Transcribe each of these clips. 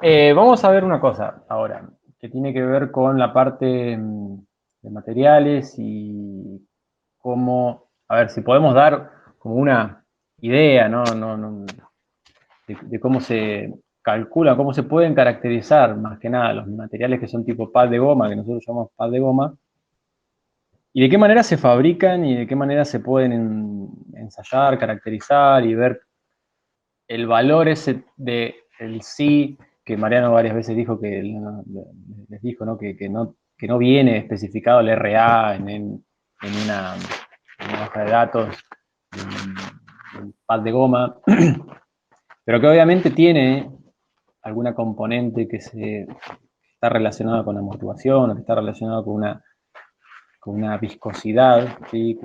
Vamos a ver una cosa ahora, que tiene que ver con la parte de materiales y cómo, a ver, si podemos dar como una idea, ¿no? De cómo se calcula, cómo se pueden caracterizar más que nada los materiales que son tipo pad de goma, que nosotros llamamos pad de goma, y de qué manera se fabrican y de qué manera se pueden ensayar, caracterizar y ver el valor ese de el sí, que Mariano varias veces dijo que les dijo, ¿no? Que no viene especificado el RA en una hoja de datos, en un pad de goma, pero que obviamente tiene alguna componente que está relacionada con amortiguación o que está relacionada con una viscosidad, ¿sí?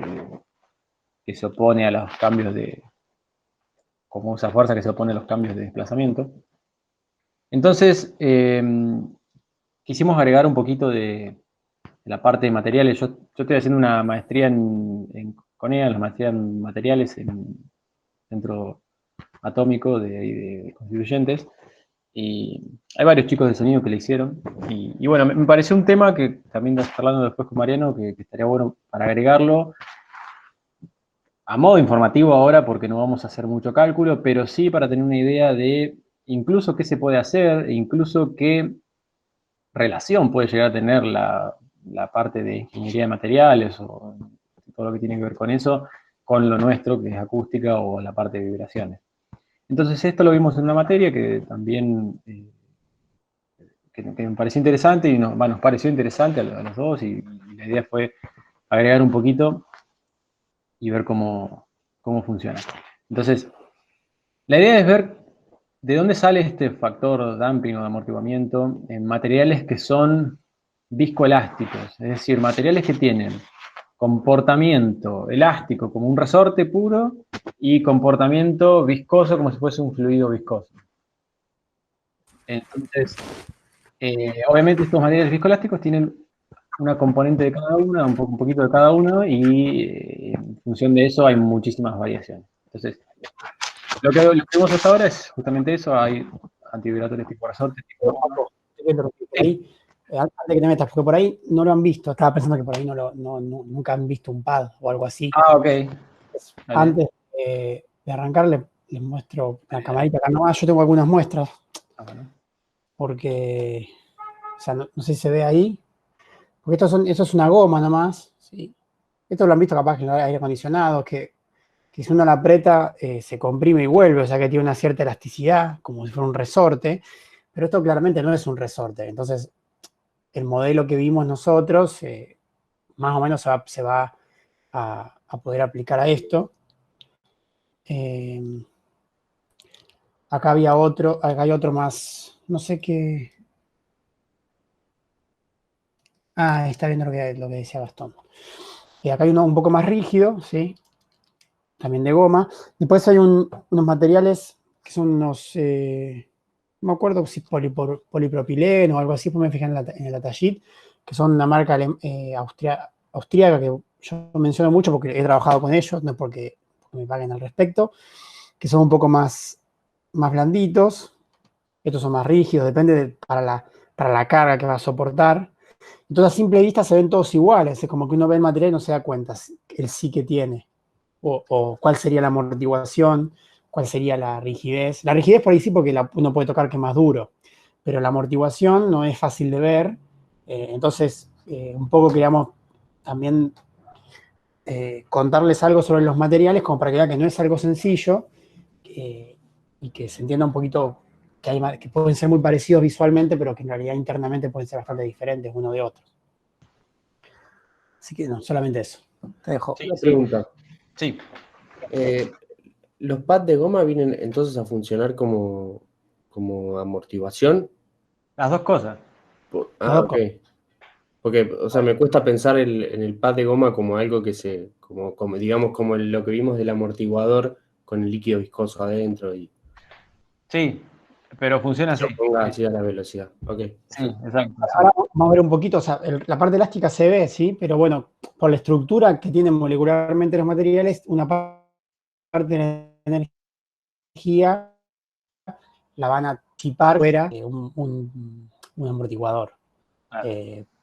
Que se opone a los cambios como esa fuerza que se opone a los cambios de desplazamiento. Entonces, quisimos agregar un poquito de la parte de materiales. Yo estoy haciendo una maestría en CONEA, la maestría en materiales en Centro Atómico de Constituyentes. Y hay varios chicos de sonido que le hicieron. Y bueno, me pareció un tema que también estás hablando después con Mariano, que estaría bueno para agregarlo a modo informativo ahora, porque no vamos a hacer mucho cálculo, pero sí para tener una idea de incluso qué se puede hacer, e incluso qué relación puede llegar a tener la parte de ingeniería de materiales o todo lo que tiene que ver con eso, con lo nuestro, que es acústica o la parte de vibraciones. Entonces esto lo vimos en una materia que también que me pareció interesante y nos pareció interesante a los dos y la idea fue agregar un poquito y ver cómo funciona. Entonces, la idea es ver de dónde sale este factor damping o de amortiguamiento en materiales que son viscoelásticos, es decir, materiales que tienen comportamiento elástico como un resorte puro y comportamiento viscoso como si fuese un fluido viscoso. Entonces, obviamente estos materiales viscoelásticos tienen una componente de cada una, un poquito de cada uno, y en función de eso hay muchísimas variaciones. Entonces, lo que vimos hasta ahora es justamente eso, hay antivibratorios tipo resorte, tipo goma. Paco, por ahí, antes de que te metas, porque por ahí no lo han visto, estaba pensando que por ahí nunca han visto un pad o algo así. Ah, ok. Dale. Antes de arrancar, les muestro la camarita acá nomás. Yo tengo algunas muestras, Ah, bueno. porque, o sea, no sé si se ve ahí, porque esto es una goma nomás, ¿sí? Esto lo han visto capaz que en el aire acondicionado, que si uno la aprieta se comprime y vuelve, o sea que tiene una cierta elasticidad, como si fuera un resorte, pero esto claramente no es un resorte. Entonces, el modelo que vimos nosotros más o menos se va a poder aplicar a esto. Acá hay otro más, no sé qué. Ah, está viendo lo que decía Gastón. Acá hay uno un poco más rígido, ¿sí? También de goma. Después hay unos materiales que son unos, no me acuerdo si polipropileno o algo así, pues me fijé en el Atagit, que son una marca austríaca que yo menciono mucho porque he trabajado con ellos, no porque me paguen al respecto, que son un poco más blanditos. Estos son más rígidos, para la carga que va a soportar. Entonces, a simple vista se ven todos iguales, es como que uno ve el material y no se da cuenta el sí que tiene, o cuál sería la amortiguación, cuál sería la rigidez. La rigidez por ahí sí, porque uno puede tocar que es más duro, pero la amortiguación no es fácil de ver. Entonces, un poco queríamos también contarles algo sobre los materiales, como para que vean que no es algo sencillo, y que se entienda un poquito que pueden ser muy parecidos visualmente, pero que en realidad internamente pueden ser bastante diferentes uno de otro. Así que no, solamente eso. Te dejo. Sí, Una sí. pregunta. Sí, ¿Los pads de goma vienen entonces a funcionar como amortiguación? las dos cosas. Las Ah, dos ok. cosas. Porque, o sea, me cuesta pensar en el pad de goma como algo como digamos, como lo que vimos del amortiguador con el líquido viscoso adentro y Sí, pero funciona se así. oponga así a la velocidad. Ok, Sí, perfecto. exacto. Sí. Ahora vamos a ver un poquito, o sea, la parte elástica se ve, sí, pero bueno, por la estructura que tienen molecularmente los materiales, una parte de la energía la van a chipar fuera un amortiguador.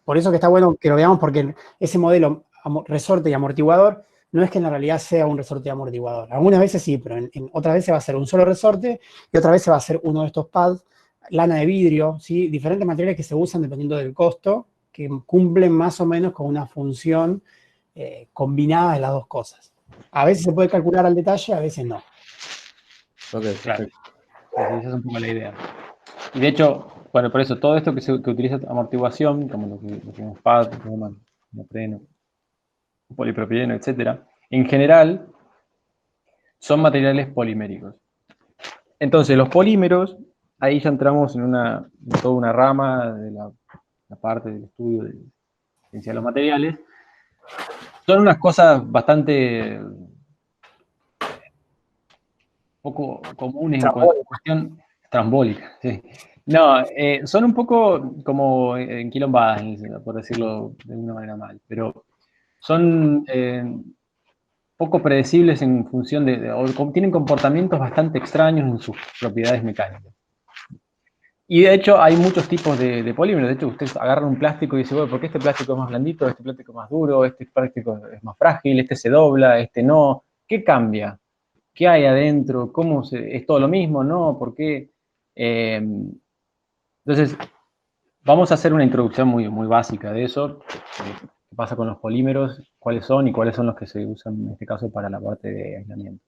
Por eso que está bueno que lo veamos, porque ese modelo resorte y amortiguador no es que en la realidad sea un resorte y amortiguador. Algunas veces sí, pero en otras veces va a ser un solo resorte y otras veces va a ser uno de estos pads, lana de vidrio, ¿sí? Diferentes materiales que se usan dependiendo del costo, que cumplen más o menos con una función combinada de las dos cosas. A veces se puede calcular al detalle, a veces no. Ok, Claro. perfecto. Esa es un poco la idea. Y de hecho, bueno, por eso, todo esto que utiliza amortiguación, como lo que vemos pad, goma, neopreno, polipropileno, etcétera, en general son materiales poliméricos. Entonces, los polímeros, ahí ya entramos en toda una rama de la parte del estudio de ciencia de los materiales. Son unas cosas bastante poco comunes en cuestión trambólica, sí. No, son un poco como enquilombadas, por decirlo de alguna manera mal, pero son poco predecibles en función o tienen comportamientos bastante extraños en sus propiedades mecánicas. Y de hecho hay muchos tipos de polímeros. De hecho, ustedes agarran un plástico y dicen, bueno, ¿por qué este plástico es más blandito, este plástico es más duro, este plástico es más frágil, este se dobla, este no? ¿Qué cambia? ¿Qué hay adentro? ¿Es todo lo mismo? ¿No? ¿Por qué? Entonces, vamos a hacer una introducción muy, muy básica de eso. ¿Qué pasa con los polímeros? ¿Cuáles son y cuáles son los que se usan en este caso para la parte de aislamiento?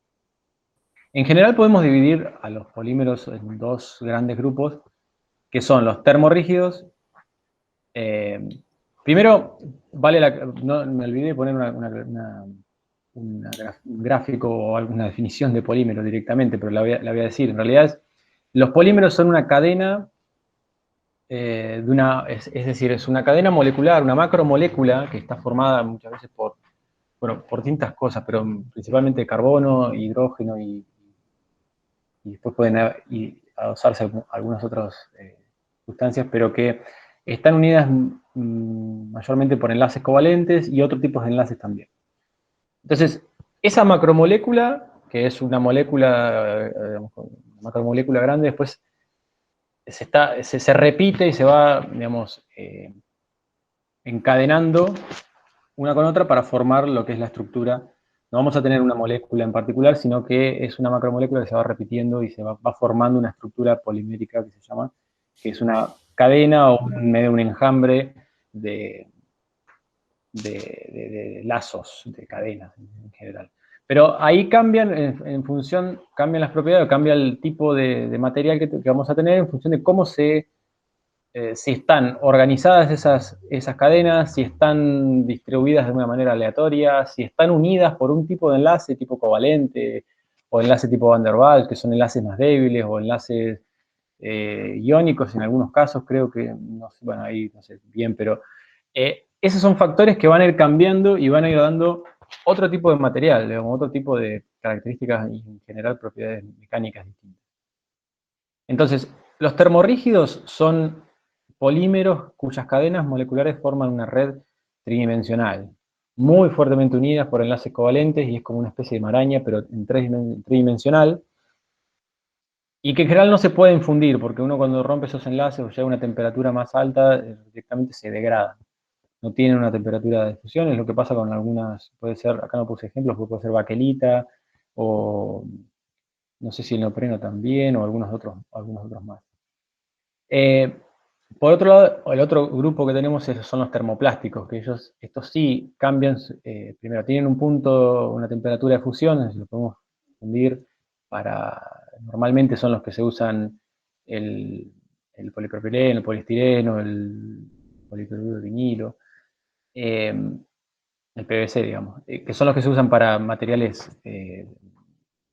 En general podemos dividir a los polímeros en dos grandes grupos, que son los termorrígidos. Primero, no me olvidé de poner un gráfico o alguna definición de polímero directamente, pero la voy a decir. En realidad, los polímeros son una cadena es decir, es una cadena molecular, una macromolécula que está formada muchas veces por distintas cosas, pero principalmente carbono, hidrógeno y después pueden adosarse algunas otras sustancias, pero que están unidas mayormente por enlaces covalentes y otros tipos de enlaces también. Entonces, esa macromolécula, que es una molécula, una macromolécula grande, después se repite y se va, digamos, encadenando una con otra para formar lo que es la estructura. No vamos a tener una molécula en particular, sino que es una macromolécula que se va repitiendo y se va formando una estructura polimérica que se llama, que es una cadena o medio un enjambre de lazos, de cadenas en general. Pero ahí cambian, en función, cambian las propiedades, cambia el tipo de material que vamos a tener en función de cómo si están organizadas esas cadenas, si están distribuidas de una manera aleatoria, si están unidas por un tipo de enlace tipo covalente o enlace tipo Van der Waals, que son enlaces más débiles, o enlaces iónicos en algunos casos, creo que, no sé, bueno, ahí no sé bien, pero esos son factores que van a ir cambiando y van a ir dando otro tipo de material, digamos, otro tipo de características y en general propiedades mecánicas distintas. Entonces, los termorrígidos son polímeros cuyas cadenas moleculares forman una red tridimensional, muy fuertemente unidas por enlaces covalentes y es como una especie de maraña, pero en tridimensional, y que en general no se pueden fundir, porque uno cuando rompe esos enlaces o llega a una temperatura más alta, directamente se degrada. No tienen una temperatura de fusión, es lo que pasa con algunas, puede ser, acá no puse ejemplos, puede ser baquelita, o no sé si el neopreno también, o algunos otros más. Por otro lado, el otro grupo que tenemos son los termoplásticos, que estos sí cambian, primero tienen un punto, una temperatura de fusión, lo podemos fundir normalmente son los que se usan el polipropileno, el poliestireno, el policloruro de vinilo, el PVC, digamos, que son los que se usan para materiales de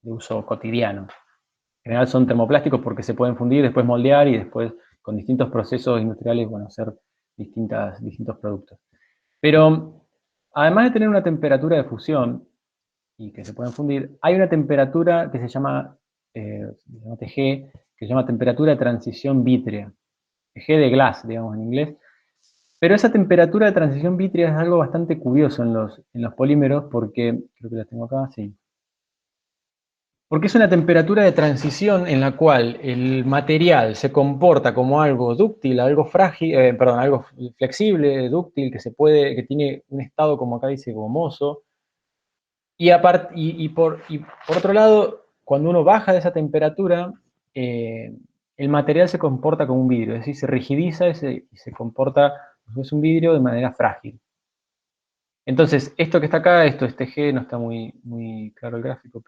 uso cotidiano. En general son termoplásticos porque se pueden fundir, después moldear y después con distintos procesos industriales, bueno, hacer distintos productos. Pero además de tener una temperatura de fusión y que se pueden fundir, hay una temperatura que se llama TG, que se llama temperatura de transición vítrea. TG de glass, digamos en inglés. Pero esa temperatura de transición vítrea es algo bastante curioso en los polímeros porque, creo que la tengo acá, sí. Porque es una temperatura de transición en la cual el material se comporta como algo dúctil, algo frágil, algo flexible, dúctil, que tiene un estado, como acá dice, gomoso. Y por otro lado, cuando uno baja de esa temperatura, el material se comporta como un vidrio, es decir, se rigidiza y se comporta como es un vidrio de manera frágil. Entonces, esto que está acá, esto es TG, no está muy claro el gráfico,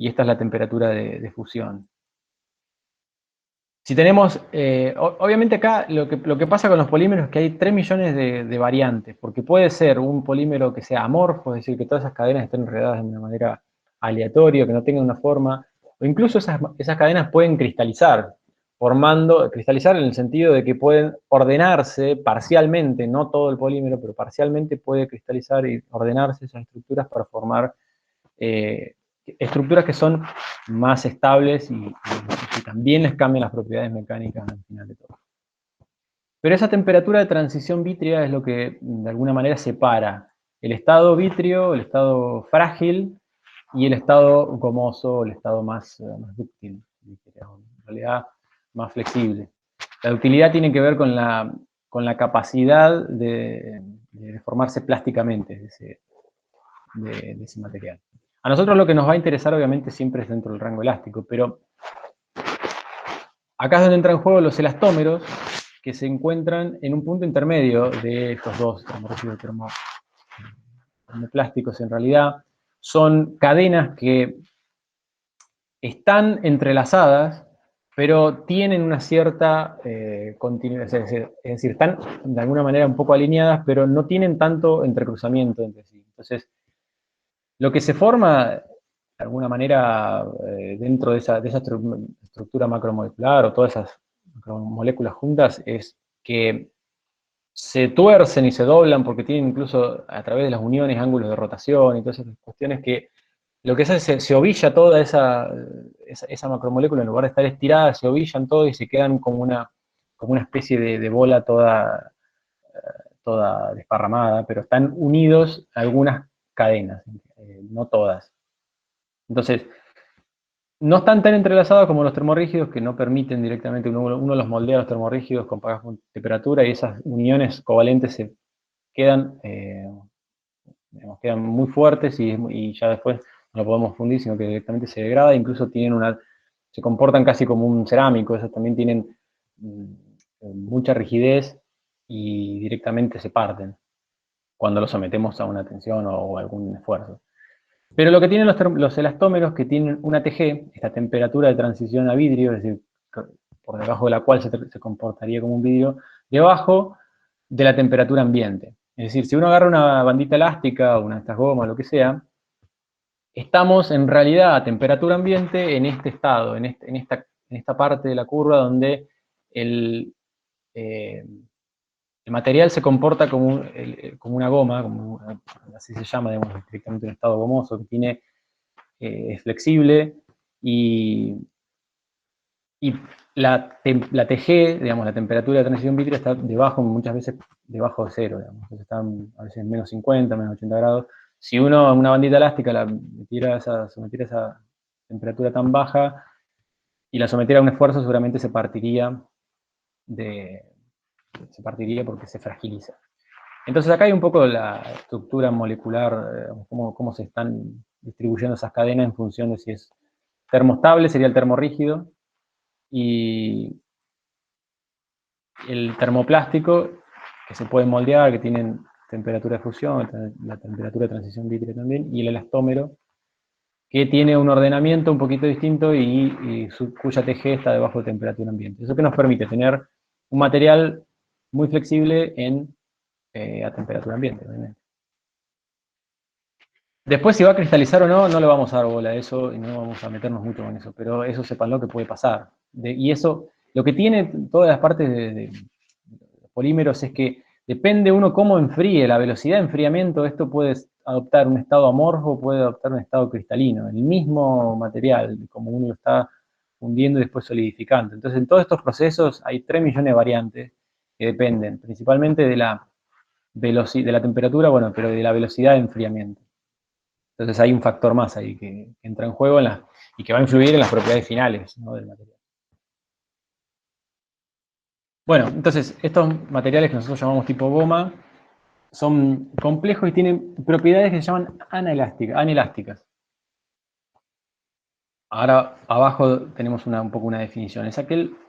y esta es la temperatura de fusión. Si tenemos, obviamente acá lo que pasa con los polímeros es que hay 3 millones de variantes, porque puede ser un polímero que sea amorfo, es decir, que todas esas cadenas estén enredadas de una manera aleatoria, que no tengan una forma, o incluso esas cadenas pueden cristalizar, cristalizar en el sentido de que pueden ordenarse parcialmente, no todo el polímero, pero parcialmente puede cristalizar y ordenarse esas estructuras para formar estructuras que son más estables y también les cambian las propiedades mecánicas al final de todo. Pero esa temperatura de transición vítrea es lo que de alguna manera separa el estado vítreo, el estado frágil y el estado gomoso, el estado más dúctil, en realidad más flexible. La ductilidad tiene que ver con la capacidad de deformarse plásticamente de ese material. A nosotros lo que nos va a interesar obviamente siempre es dentro del rango elástico, pero acá es donde entran en juego los elastómeros, que se encuentran en un punto intermedio de estos dos termoplásticos. En realidad son cadenas que están entrelazadas, pero tienen una cierta continuidad, es decir, están de alguna manera un poco alineadas, pero no tienen tanto entrecruzamiento entre sí. Entonces, lo que se forma, de alguna manera, dentro de esa estructura macromolecular o todas esas macromoléculas juntas, es que se tuercen y se doblan porque tienen incluso a través de las uniones ángulos de rotación y todas esas cuestiones que lo que hace es se ovilla toda esa macromolécula, en lugar de estar estirada, se ovillan todo y se quedan como una especie de bola toda desparramada, pero están unidos algunas cadenas, no todas. Entonces, no están tan entrelazados como los termorrígidos, que no permiten directamente, uno los moldea a los termorrígidos con baja temperatura y esas uniones covalentes se quedan, quedan muy fuertes y ya después no lo podemos fundir, sino que directamente se degrada, incluso se comportan casi como un cerámico, esos también tienen mucha rigidez y directamente se parten cuando los sometemos a una tensión o algún esfuerzo. Pero lo que tienen los elastómeros, que tienen una TG, esta temperatura de transición a vidrio, es decir, por debajo de la cual se comportaría como un vidrio, debajo de la temperatura ambiente. Es decir, si uno agarra una bandita elástica o una de estas gomas, lo que sea, estamos en realidad a temperatura ambiente en este estado, en esta parte de la curva donde el material se comporta como una goma, así se llama, digamos, directamente un estado gomoso, que es flexible y la TG, digamos, la temperatura de transición vítrea está debajo, muchas veces debajo de cero, digamos. Entonces están a veces menos 50, menos 80 grados. Si uno, una bandita elástica, sometiera a esa temperatura tan baja y la sometiera a un esfuerzo, seguramente se partiría porque se fragiliza. Entonces acá hay un poco la estructura molecular, cómo se están distribuyendo esas cadenas en función de si es termostable, sería el termorrígido, y el termoplástico, que se puede moldear, que tienen temperatura de fusión, la temperatura de transición vítrea también, y el elastómero, que tiene un ordenamiento un poquito distinto cuya TG está debajo de temperatura ambiente. Eso que nos permite tener un material muy flexible a temperatura ambiente, obviamente. Después, si va a cristalizar o no, no le vamos a dar bola a eso y no vamos a meternos mucho con eso, pero eso sepanlo que puede pasar. Y eso, lo que tiene todas las partes de polímeros es que depende uno cómo enfríe, la velocidad de enfriamiento, esto puede adoptar un estado amorfo, puede adoptar un estado cristalino, el mismo material, como uno lo está fundiendo y después solidificando. Entonces, en todos estos procesos hay 3 millones de variantes que dependen principalmente de la temperatura, bueno, pero de la velocidad de enfriamiento. Entonces hay un factor más ahí que entra en juego. y que va a influir en las propiedades finales, ¿no?, del material. Bueno, entonces, estos materiales que nosotros llamamos tipo goma son complejos y tienen propiedades que se llaman anelásticas. Ahora, abajo tenemos un poco una definición.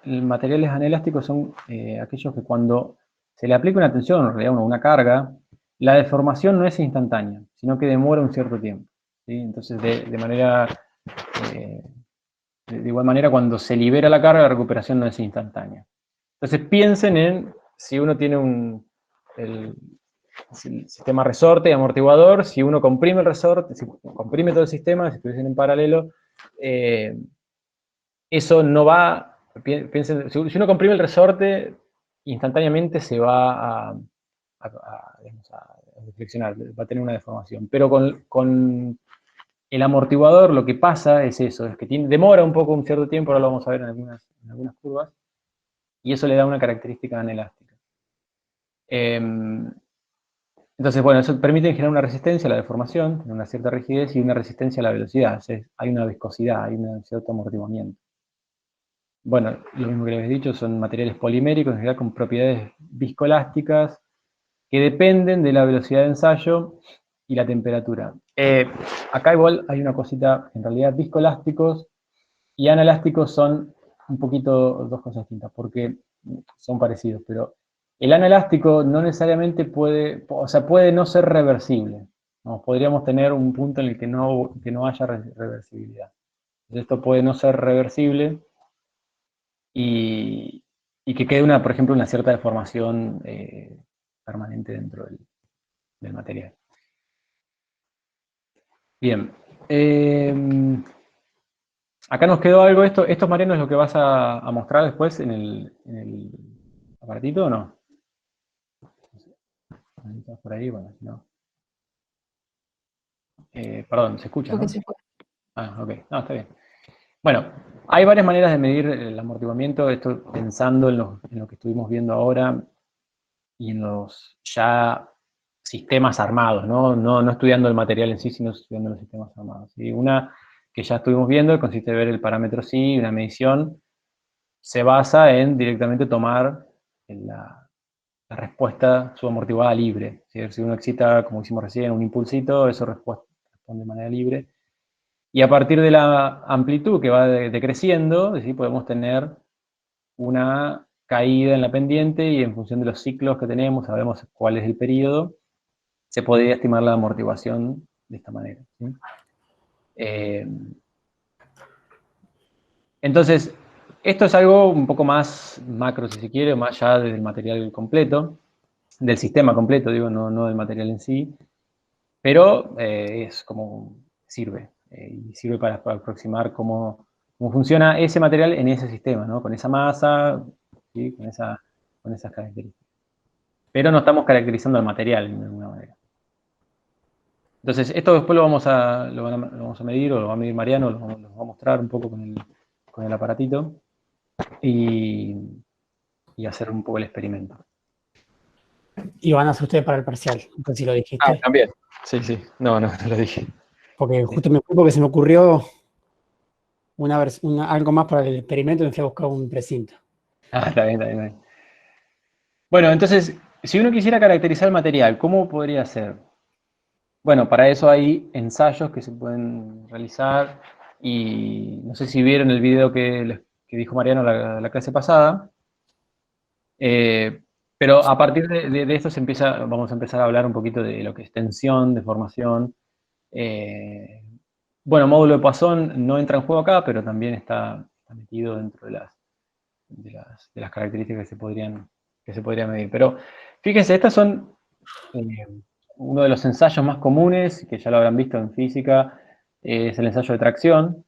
Materiales anelásticos son aquellos que cuando se le aplica una tensión, en realidad una carga, la deformación no es instantánea, sino que demora un cierto tiempo, ¿sí? Entonces, de igual manera, cuando se libera la carga, la recuperación no es instantánea. Entonces, piensen en si uno tiene el sistema resorte y amortiguador, si uno comprime el resorte, si comprime todo el sistema, si estuviesen en paralelo, eso no va, piensen, si uno comprime el resorte, instantáneamente se va a deflexionar, va a tener una deformación. Pero con el amortiguador lo que pasa es eso, es que demora un poco, un cierto tiempo, ahora lo vamos a ver en algunas curvas, y eso le da una característica anelástica. Entonces, bueno, eso permite generar una resistencia a la deformación, una cierta rigidez y una resistencia a la velocidad. O sea, hay una viscosidad, hay un cierto amortiguamiento. Bueno, lo mismo que les he dicho, son materiales poliméricos, en general con propiedades viscoelásticas que dependen de la velocidad de ensayo y la temperatura. Acá igual hay una cosita, en realidad viscoelásticos y anelásticos son un poquito dos cosas distintas, porque son parecidos, pero el anelástico no necesariamente puede no ser reversible, ¿no? Podríamos tener un punto en el que no haya reversibilidad. Entonces, esto puede no ser reversible y que quede, por ejemplo, una cierta deformación permanente dentro del material. Bien. Acá nos quedó algo, estos Mariano, es lo que vas a mostrar después en el aparatito, ¿o no? ¿Estás por ahí? Bueno, si no. Perdón, ¿se escucha, no? Ah, ok. No, está bien. Bueno, hay varias maneras de medir el amortiguamiento, esto pensando en lo que estuvimos viendo ahora y en los ya sistemas armados, ¿no? No estudiando el material en sí, sino estudiando los sistemas armados. Y una que ya estuvimos viendo, consiste en ver el parámetro psi, una medición, se basa en directamente tomar la respuesta subamortiguada libre. Si uno excita, como hicimos recién, un impulsito, eso responde de manera libre. Y a partir de la amplitud que va decreciendo, ¿sí?, podemos tener una caída en la pendiente y en función de los ciclos que tenemos, sabemos cuál es el periodo, se podría estimar la amortiguación de esta manera, ¿sí? Entonces, esto es algo un poco más macro, si se quiere, más allá del material completo, del sistema completo, digo, no del material en sí, pero es como sirve, y sirve para aproximar cómo funciona ese material en ese sistema, ¿no? Con esa masa, ¿sí?, con esas características. Pero no estamos caracterizando el material de alguna manera. Entonces, esto después lo vamos a medir, o lo va a medir Mariano, lo va a mostrar un poco con el aparatito, y hacer un poco el experimento. Y van a hacer ustedes para el parcial, no sé si lo dijiste. También. Sí. No lo dije. Porque justo me fui porque se me ocurrió algo más para el experimento y me fui a buscar un precinto. Está bien. Bueno, entonces, si uno quisiera caracterizar el material, ¿cómo podría ser? Bueno, para eso hay ensayos que se pueden realizar, y no sé si vieron el video que dijo Mariano la clase pasada, pero a partir de esto vamos a empezar a hablar un poquito de lo que es tensión, deformación. Bueno, módulo de Poisson no entra en juego acá, pero también está metido dentro de las características que se podrían medir. Pero fíjense, estas son uno de los ensayos más comunes, que ya lo habrán visto en física, es el ensayo de tracción,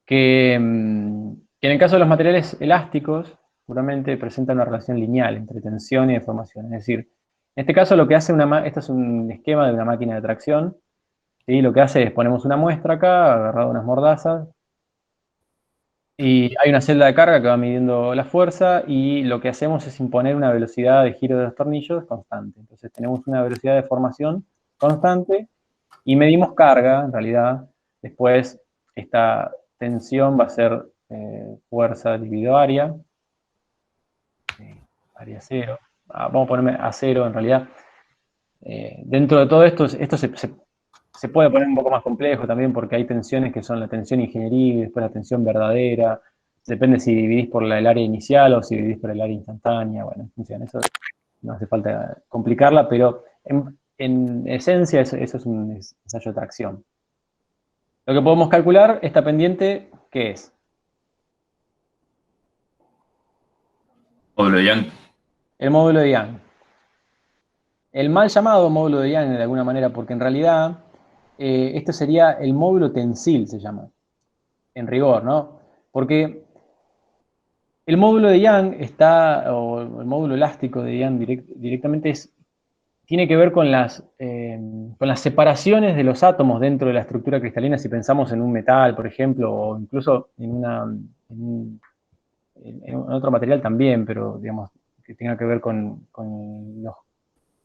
que en el caso de los materiales elásticos, seguramente presenta una relación lineal entre tensión y deformación. Es decir, en este caso lo que hace esto es un esquema de una máquina de tracción, ¿sí? Lo que hace es, ponemos una muestra acá, agarrado a unas mordazas, y hay una celda de carga que va midiendo la fuerza, y lo que hacemos es imponer una velocidad de giro de los tornillos constante. Entonces tenemos una velocidad de formación constante, y medimos carga, en realidad, después esta tensión va a ser fuerza dividido área, área 0. Vamos a ponerme a 0 en realidad. Dentro de todo esto se puede poner un poco más complejo también porque hay tensiones que son la tensión ingenieril, después la tensión verdadera, depende si dividís por el área inicial o si dividís por el área instantánea, bueno, en función, eso no hace falta complicarla, pero en esencia eso es un ensayo de tracción. Lo que podemos calcular, esta pendiente, ¿qué es? Módulo de Young. El módulo de Young. El mal llamado módulo de Young de alguna manera, porque en realidad esto sería el módulo tensil, se llama, en rigor, ¿no? Porque el módulo de Young o el módulo elástico de Young directamente tiene que ver con las separaciones de los átomos dentro de la estructura cristalina, si pensamos en un metal, por ejemplo, o incluso en otro material también, pero digamos, que tenga que ver con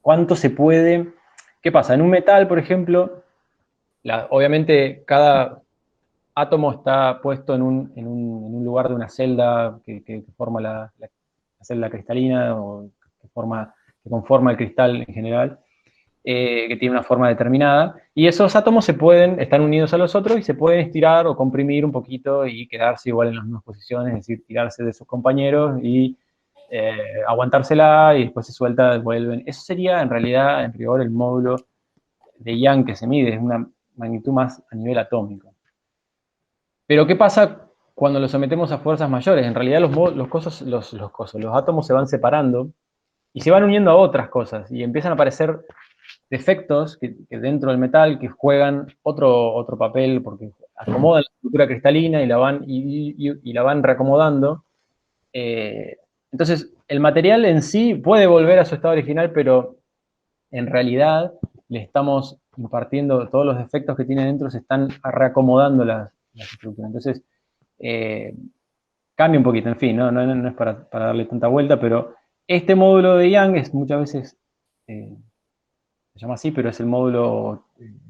cuánto se puede. ¿Qué pasa? En un metal, por ejemplo, obviamente cada átomo está puesto en un lugar de una celda que forma la celda cristalina o que conforma el cristal en general, que tiene una forma determinada, y esos átomos están unidos a los otros y se pueden estirar o comprimir un poquito y quedarse igual en las mismas posiciones, es decir, tirarse de sus compañeros y aguantársela y después se suelta, vuelven. Eso sería en realidad, en rigor, el módulo de Young que se mide, es una magnitud más a nivel atómico. Pero ¿qué pasa cuando lo sometemos a fuerzas mayores? En realidad los átomos se van separando y se van uniendo a otras cosas y empiezan a aparecer defectos que dentro del metal que juegan otro papel porque acomodan la estructura cristalina y la van reacomodando. Entonces, el material en sí puede volver a su estado original, pero en realidad le estamos impartiendo todos los defectos que tiene dentro, se están reacomodando las estructuras. Entonces, cambia un poquito, en fin, no es para darle tanta vuelta, pero este módulo de Young es muchas veces, se llama así, pero es el módulo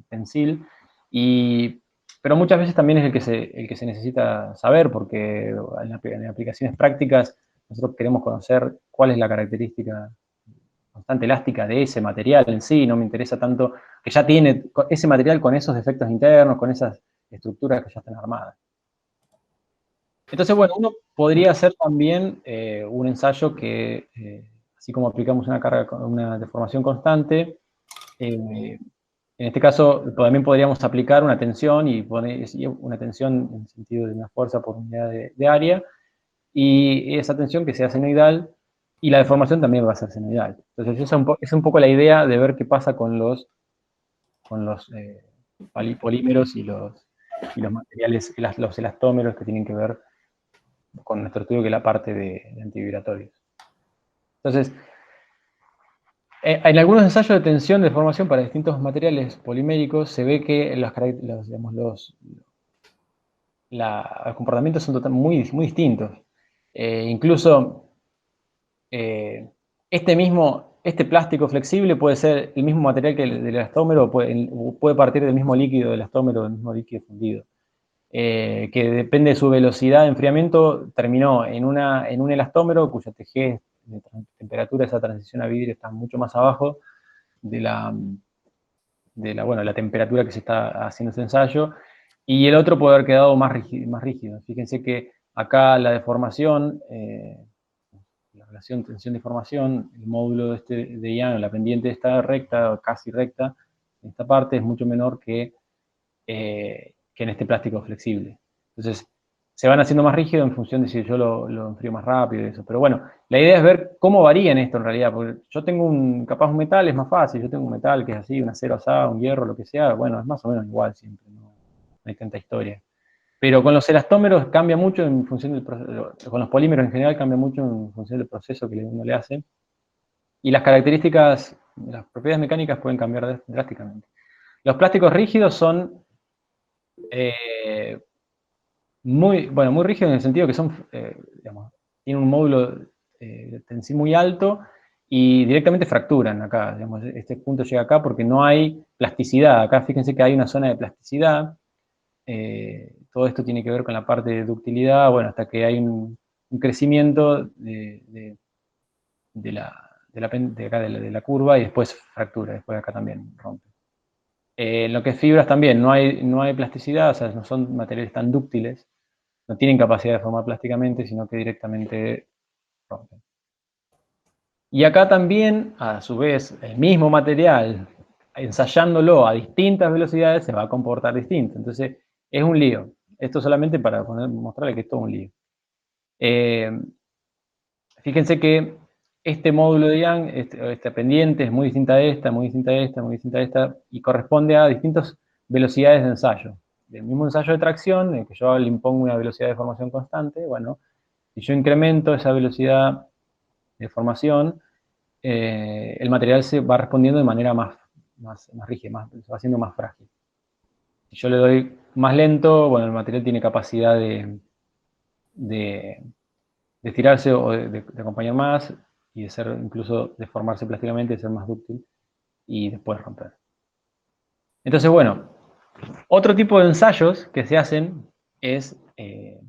tensil, pero muchas veces también es el que se necesita saber, porque en aplicaciones prácticas nosotros queremos conocer cuál es la característica constante elástica de ese material en sí, no me interesa tanto que ya tiene ese material con esos defectos internos, con esas estructuras que ya están armadas. Entonces, bueno, uno podría hacer también un ensayo que, así como aplicamos una deformación constante, en este caso también podríamos aplicar una tensión y poner una tensión en el sentido de una fuerza por unidad de área, y esa tensión que sea senoidal, y la deformación también va a ser senoidal. Entonces esa es un poco la idea de ver qué pasa con los polímeros y los materiales, los elastómeros que tienen que ver con nuestro estudio, que es la parte de antivibratorios. Entonces, en algunos ensayos de tensión de deformación para distintos materiales poliméricos se ve que los comportamientos son muy, muy distintos. Incluso este plástico flexible puede ser el mismo material que el del elastómero, puede partir del mismo líquido del elastómero, del mismo líquido fundido. Que depende de su velocidad de enfriamiento, terminó en un elastómero cuya TG de temperatura, esa transición a vidrio está mucho más abajo de la temperatura que se está haciendo ese ensayo, y el otro puede haber quedado más rígido. Fíjense que acá la deformación, la relación tensión-deformación, el módulo de Young, la pendiente está recta, casi recta, en esta parte es mucho menor que en este plástico flexible. Entonces, se van haciendo más rígidos en función de si yo lo enfrío más rápido y eso. Pero bueno, la idea es ver cómo varía en esto en realidad, porque yo tengo capaz un metal, es más fácil, yo tengo un metal que es así, un acero asado, un hierro, lo que sea, bueno, es más o menos igual siempre, no hay tanta historia. Pero con los elastómeros cambia mucho en función del proceso, con los polímeros en general cambia mucho en función del proceso que uno le hace, y las características, las propiedades mecánicas pueden cambiar drásticamente. Los plásticos rígidos son muy rígidos en el sentido que son, tienen un módulo tensil muy alto y directamente fracturan acá, este punto llega acá porque no hay plasticidad. Acá fíjense que hay una zona de plasticidad todo esto tiene que ver con la parte de ductilidad, bueno, hasta que hay un crecimiento de la curva y después fractura, después acá también rompe. En lo que es fibras también, no hay plasticidad, o sea, no son materiales tan dúctiles, no tienen capacidad de formar plásticamente, sino que directamente rompen. Y acá también, a su vez, el mismo material, ensayándolo a distintas velocidades, se va a comportar distinto. Entonces, es un lío. Esto solamente para mostrarle que es todo un lío. Fíjense que este módulo de Young, esta pendiente, es muy distinta a esta, muy distinta a esta, muy distinta a esta, y corresponde a distintas velocidades de ensayo. Del mismo ensayo de tracción, en el que yo le impongo una velocidad de formación constante, bueno, si yo incremento esa velocidad de formación, el material se va respondiendo de manera más rígida, se va haciendo más frágil. Si yo le doy más lento, bueno, el material tiene capacidad de estirarse o de acompañar más y de ser, incluso de formarse plásticamente, de ser más dúctil y después romper. Entonces, bueno, otro tipo de ensayos que se hacen es,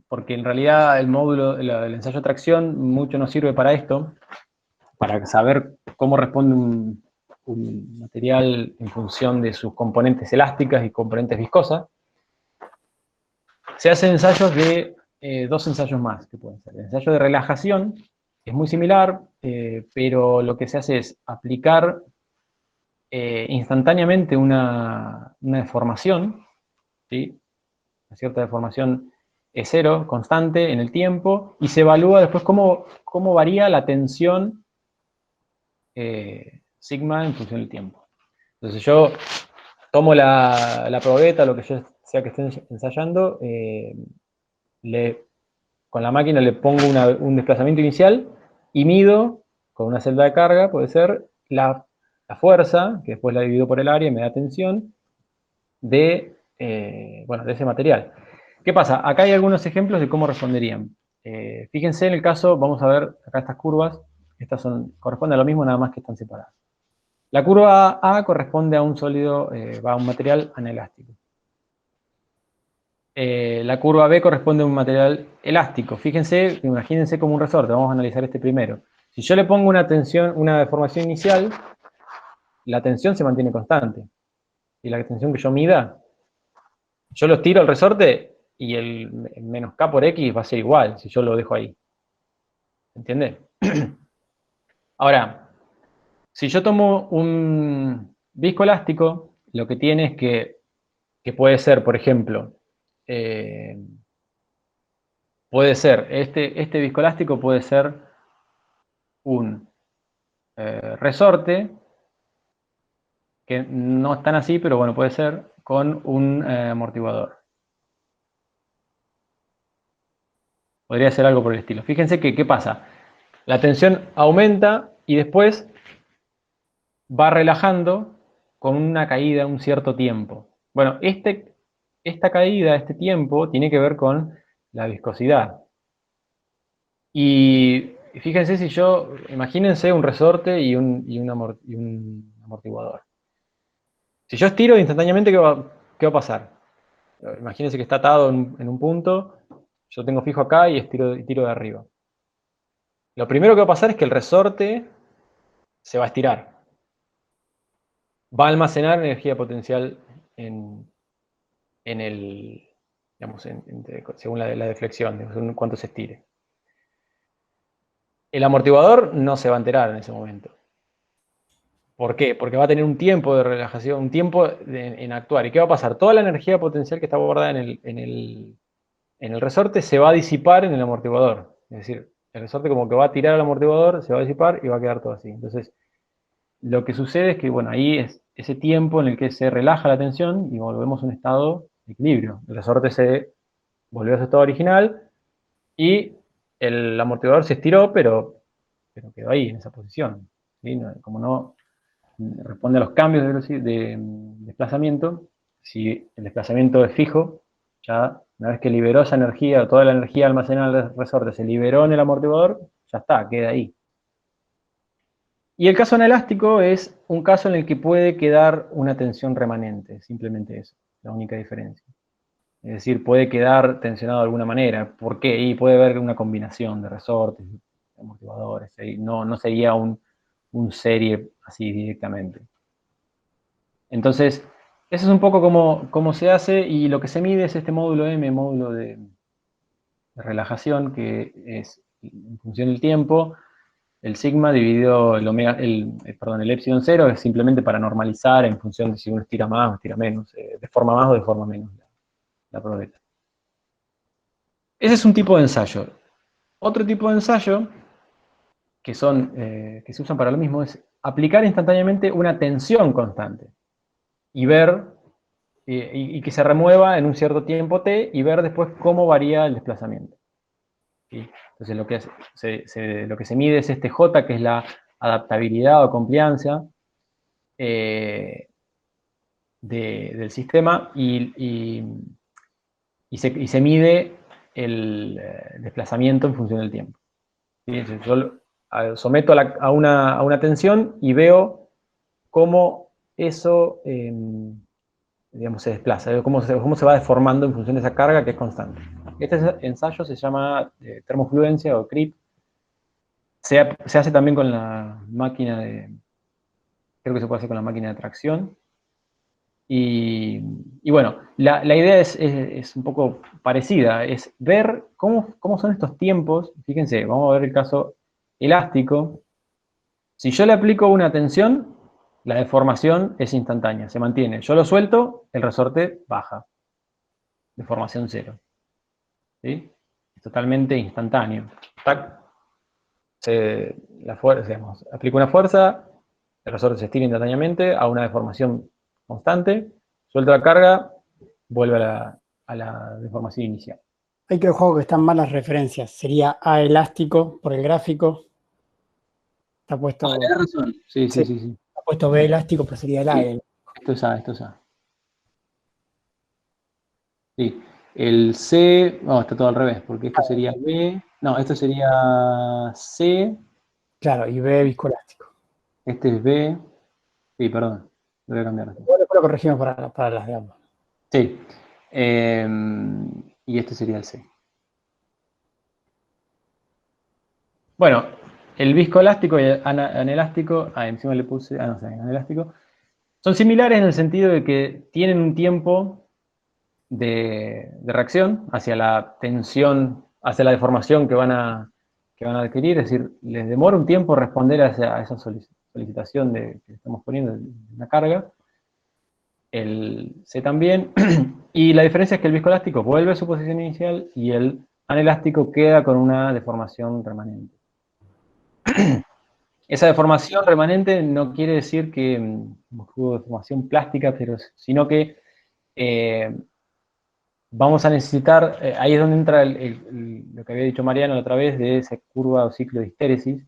porque en realidad el módulo, el ensayo de tracción mucho nos sirve para esto, para saber cómo responde un material en función de sus componentes elásticas y componentes viscosas. Se hacen ensayos de dos ensayos más que pueden ser. El ensayo de relajación es muy similar, pero lo que se hace es aplicar instantáneamente una deformación, ¿sí? Una cierta deformación es cero, constante en el tiempo, y se evalúa después cómo varía la tensión sigma en función del tiempo. Entonces yo tomo la probeta, lo que yo sea que esté ensayando, con la máquina le pongo un desplazamiento inicial y mido con una celda de carga, puede ser, la fuerza, que después la divido por el área y me da tensión, de ese material. ¿Qué pasa? Acá hay algunos ejemplos de cómo responderían. Fíjense en el caso, vamos a ver acá estas curvas, corresponden a lo mismo, nada más que están separadas. La curva A corresponde a un sólido, a un material anelástico. La curva B corresponde a un material elástico. Fíjense, imagínense como un resorte. Vamos a analizar este primero. Si yo le pongo una deformación inicial, la tensión se mantiene constante. Y la tensión que yo mida, yo lo tiro al resorte y el menos K por X va a ser igual si yo lo dejo ahí. ¿Entiende? Ahora, si yo tomo un viscoelástico, lo que tiene es que puede ser, por ejemplo, puede ser, este viscoelástico puede ser un resorte, que no es tan así, pero bueno, puede ser, con un amortiguador. Podría ser algo por el estilo. Fíjense que, ¿qué pasa? La tensión aumenta y después va relajando con una caída un cierto tiempo. Bueno, esta caída, este tiempo, tiene que ver con la viscosidad. Y fíjense si imagínense un resorte y un amortiguador. Si yo estiro instantáneamente, ¿qué va a pasar? Imagínense que está atado en un punto, yo tengo fijo acá y tiro de arriba. Lo primero que va a pasar es que el resorte se va a estirar. Va a almacenar energía potencial en el, digamos, según la deflexión, según cuánto se estire. El amortiguador no se va a enterar en ese momento. ¿Por qué? Porque va a tener un tiempo de relajación, un tiempo en actuar. ¿Y qué va a pasar? Toda la energía potencial que está guardada en el resorte se va a disipar en el amortiguador. Es decir, el resorte como que va a tirar al amortiguador, se va a disipar y va a quedar todo así. Entonces, lo que sucede es que, bueno, ahí es ese tiempo en el que se relaja la tensión y volvemos a un estado de equilibrio. El resorte se volvió a su estado original y el amortiguador se estiró, pero quedó ahí, en esa posición. ¿Sí? Como no responde a los cambios de desplazamiento, si el desplazamiento es fijo, ya una vez que liberó esa energía, toda la energía almacenada en el resorte se liberó en el amortiguador, ya está, queda ahí. Y el caso anelástico es un caso en el que puede quedar una tensión remanente, simplemente eso, la única diferencia. Es decir, puede quedar tensionado de alguna manera. ¿Por qué? Y puede haber una combinación de resortes, de amortiguadores. No sería un serie así directamente. Entonces, eso es un poco cómo se hace, y lo que se mide es este módulo M, módulo de relajación, que es en función del tiempo, el sigma dividido el epsilon 0, es simplemente para normalizar en función de si uno estira más o estira menos, de forma más o de forma menos la probeta. Ese es un tipo de ensayo. Otro tipo de ensayo, que se usan para lo mismo, es aplicar instantáneamente una tensión constante y ver, y que se remueva en un cierto tiempo t, y ver después cómo varía el desplazamiento. ¿Sí? Entonces lo que se mide es este J, que es la adaptabilidad o compliancia del sistema, y se mide el desplazamiento en función del tiempo. ¿Sí? Entonces, yo someto a una tensión y veo cómo eso, digamos, se desplaza, cómo se va deformando en función de esa carga que es constante. Este ensayo se llama termofluencia o CRIP. Se hace también con la máquina creo que se puede hacer con la máquina de tracción. Y bueno, la idea es un poco parecida, es ver cómo son estos tiempos. Fíjense, vamos a ver el caso elástico. Si yo le aplico una tensión, la deformación es instantánea, se mantiene. Yo lo suelto, el resorte baja. Deformación cero. ¿Sí? Es totalmente instantáneo. Tac. Digamos, aplico una fuerza, el resorte se estira instantáneamente a una deformación constante, suelto la carga, vuelve a la deformación inicial. Hay que juego que están malas referencias. Sería A elástico por el gráfico. Está puesto, Tenés razón. Sí. está puesto B elástico, pero sería el A. Sí. Esto es A. Sí. El C, no, está todo al revés, porque esto sería B, no, esto sería C, Claro, y B viscoelástico. este es B, sí, perdón, lo voy a cambiar. Después lo corregimos para las de ambos. Sí, y este sería el C. Bueno, el viscoelástico y el anelástico, encima le puse, no sé, anelástico, son similares en el sentido de que tienen un tiempo de reacción hacia la tensión, hacia la deformación que van a adquirir, es decir, les demora un tiempo responder a esa solicitación que estamos poniendo de una carga. El C también, y la diferencia es que el viscoelástico vuelve a su posición inicial y el anelástico queda con una deformación remanente. Esa deformación remanente no quiere decir que hubo deformación plástica, sino que vamos a necesitar, ahí es donde entra lo que había dicho Mariano la otra vez, de esa curva o ciclo de histéresis,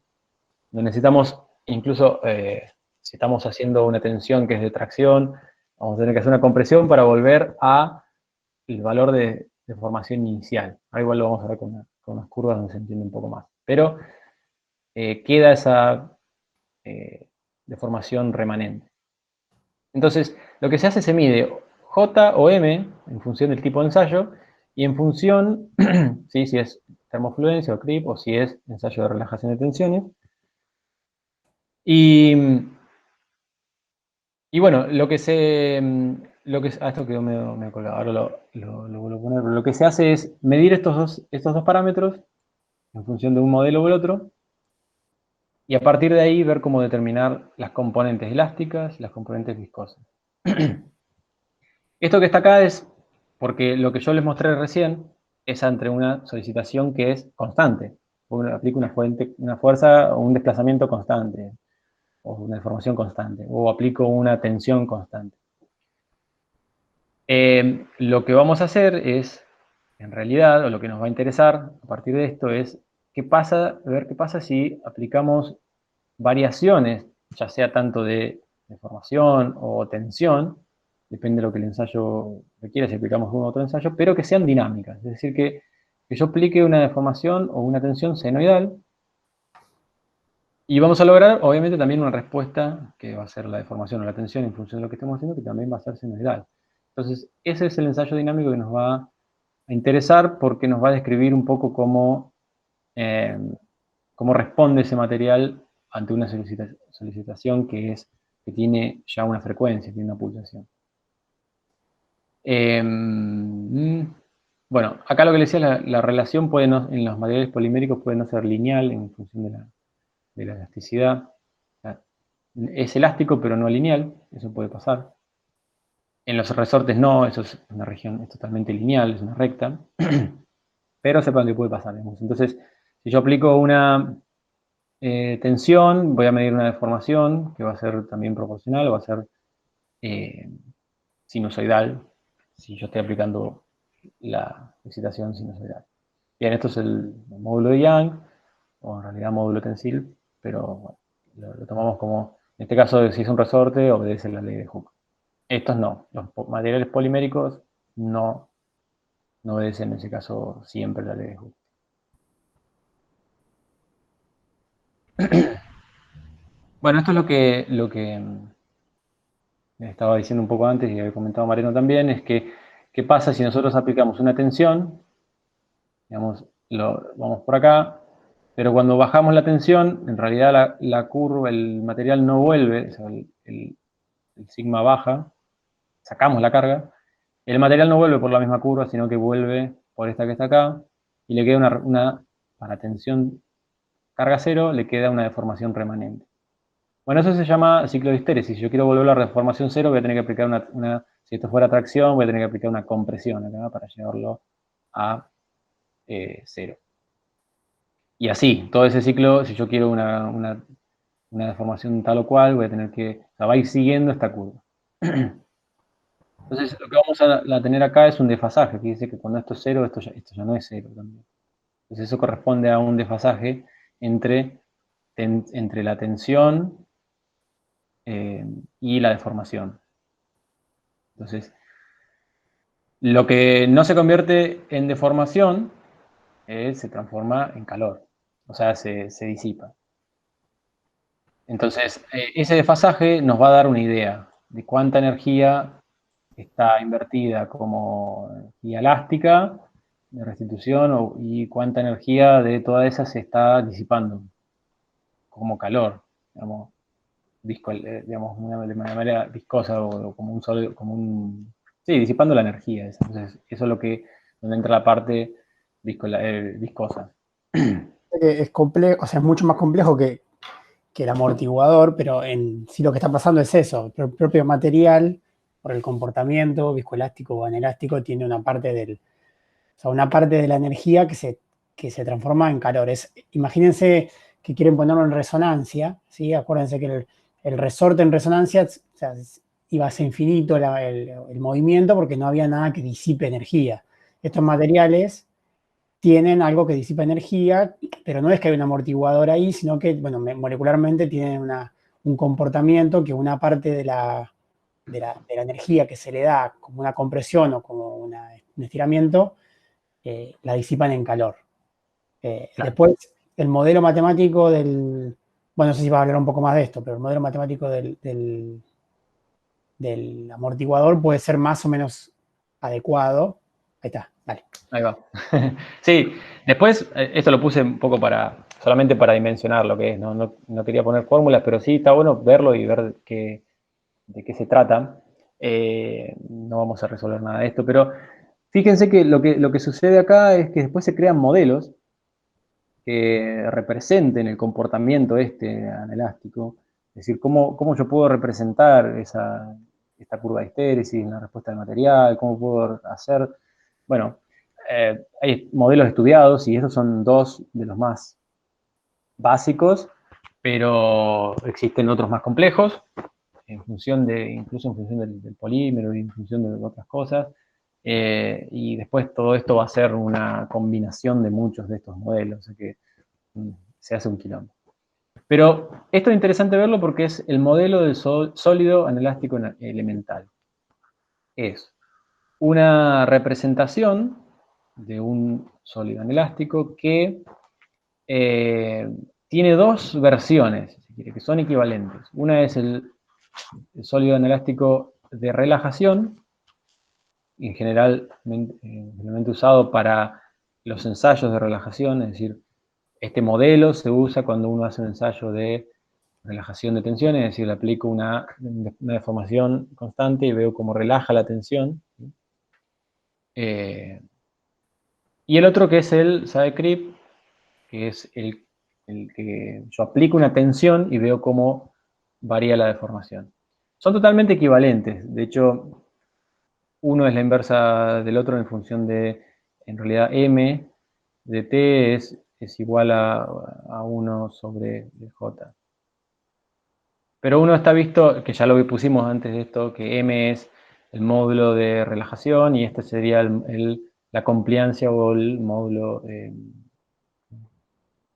donde necesitamos, incluso si estamos haciendo una tensión que es de tracción, vamos a tener que hacer una compresión para volver al valor de formación inicial. Ahora igual lo vamos a ver con unas curvas donde se entiende un poco más. Pero queda esa deformación remanente. Entonces, lo que se hace, se mide J o M en función del tipo de ensayo, y en función, ¿sí? Si es termofluencia o CRIP, o si es ensayo de relajación de tensiones. Y bueno, esto quedó medio colgado, ahora lo vuelvo a poner. Lo que se hace es medir estos dos parámetros en función de un modelo o el otro, y a partir de ahí ver cómo determinar las componentes elásticas y las componentes viscosas. Esto que está acá es porque lo que yo les mostré recién es ante una solicitación que es constante. Uno aplica una fuerza o un desplazamiento constante, o una deformación constante, o aplico una tensión constante. Lo que vamos a hacer es, en realidad, o lo que nos va a interesar a partir de esto es ver qué pasa si aplicamos variaciones, ya sea tanto de deformación o tensión, depende de lo que el ensayo requiera, si aplicamos uno u otro ensayo, pero que sean dinámicas. Es decir, que yo aplique una deformación o una tensión senoidal, y vamos a lograr, obviamente, también una respuesta que va a ser la deformación o la tensión en función de lo que estemos haciendo, que también va a ser senoidal. Entonces, ese es el ensayo dinámico que nos va a interesar porque nos va a describir un poco cómo responde ese material ante una solicitación que tiene ya una frecuencia, tiene una pulsación. Bueno, acá lo que les decía, la relación en los materiales poliméricos puede no ser lineal en función de la elasticidad. O sea, es elástico, pero no lineal, eso puede pasar. En los resortes no, eso es una región es totalmente lineal, es una recta. Pero sepan que puede pasar. Digamos. Entonces, si yo aplico una tensión, voy a medir una deformación, que va a ser también proporcional, va a ser sinusoidal, si yo estoy aplicando la excitación sinusoidal. Bien, esto es el módulo de Young, o en realidad módulo tensil, pero bueno, lo tomamos como, en este caso, si es un resorte, obedece la ley de Hooke. Estos no, los materiales poliméricos no obedecen en ese caso siempre la ley de Hooke. Bueno, esto es lo que estaba diciendo un poco antes y había comentado Mariano también, es que qué pasa si nosotros aplicamos una tensión, digamos, vamos por acá, pero cuando bajamos la tensión, en realidad la curva, el material no vuelve, o sea, el sigma baja, sacamos la carga, el material no vuelve por la misma curva, sino que vuelve por esta que está acá, y le queda para tensión carga cero, le queda una deformación remanente. Bueno, eso se llama ciclo de histéresis. Si yo quiero volver a la deformación cero, voy a tener que aplicar si esto fuera tracción, voy a tener que aplicar una compresión acá para llevarlo a cero. Y así, todo ese ciclo, si yo quiero una deformación tal o cual, voy a tener o sea, va a ir siguiendo esta curva. Entonces, lo que vamos a tener acá es un desfasaje, que dice que cuando esto es cero, esto ya no es cero también. Entonces, eso corresponde a un desfasaje entre la tensión y la deformación. Entonces, lo que no se convierte en deformación se transforma en calor, o sea, se disipa. Entonces, ese desfasaje nos va a dar una idea de cuánta energía está invertida como energía elástica de restitución y cuánta energía de toda esa se está disipando como calor, digamos, digamos de manera viscosa o como un sólido, sí, disipando la energía. Entonces, eso es donde entra la parte viscosa. Es complejo, o sea, es mucho más complejo que el amortiguador, pero en sí lo que está pasando es eso, el propio material, por el comportamiento viscoelástico o anelástico, tiene una parte una parte de la energía que se transforma en calor. Imagínense que quieren ponerlo en resonancia, ¿sí? Acuérdense que el resorte en resonancia, o sea, iba a ser infinito el movimiento porque no había nada que disipe energía. Estos materiales tienen algo que disipa energía, pero no es que hay un amortiguador ahí, sino que, bueno, molecularmente tienen un comportamiento que una parte de la energía que se le da como una compresión o como un estiramiento, la disipan en calor. Claro. Después, el modelo matemático bueno, no sé si va a hablar un poco más de esto, pero el modelo matemático del amortiguador puede ser más o menos adecuado. Ahí está, dale. Ahí va. Sí, después, esto lo puse un poco solamente para dimensionar lo que es, no quería poner fórmulas, pero sí está bueno verlo y ver de qué se trata. No vamos a resolver nada de esto, pero fíjense que lo que sucede acá es que después se crean modelos que representen el comportamiento anelástico, es decir, cómo yo puedo representar esta curva de histéresis en la respuesta del material, cómo puedo hacer, bueno, hay modelos estudiados y estos son dos de los más básicos, pero existen otros más complejos, incluso en función del polímero y en función de otras cosas. Y después todo esto va a ser una combinación de muchos de estos modelos, o sea que se hace un quilombo. Pero esto es interesante verlo porque es el modelo del sólido anelástico elemental. Es una representación de un sólido anelástico que tiene dos versiones, si quiere, que son equivalentes. Una es el sólido anelástico de relajación, generalmente usado para los ensayos de relajación, es decir, este modelo se usa cuando uno hace un ensayo de relajación de tensión, es decir, le aplico una deformación constante y veo cómo relaja la tensión. Y el otro que es el SADE-CRIP, que es el que yo aplico una tensión y veo cómo varía la deformación. Son totalmente equivalentes, de hecho, uno es la inversa del otro en función de, en realidad, M de T es igual a 1 sobre J. Pero uno está visto, que ya lo pusimos antes de esto, que M es el módulo de relajación y este sería la compliancia o el módulo,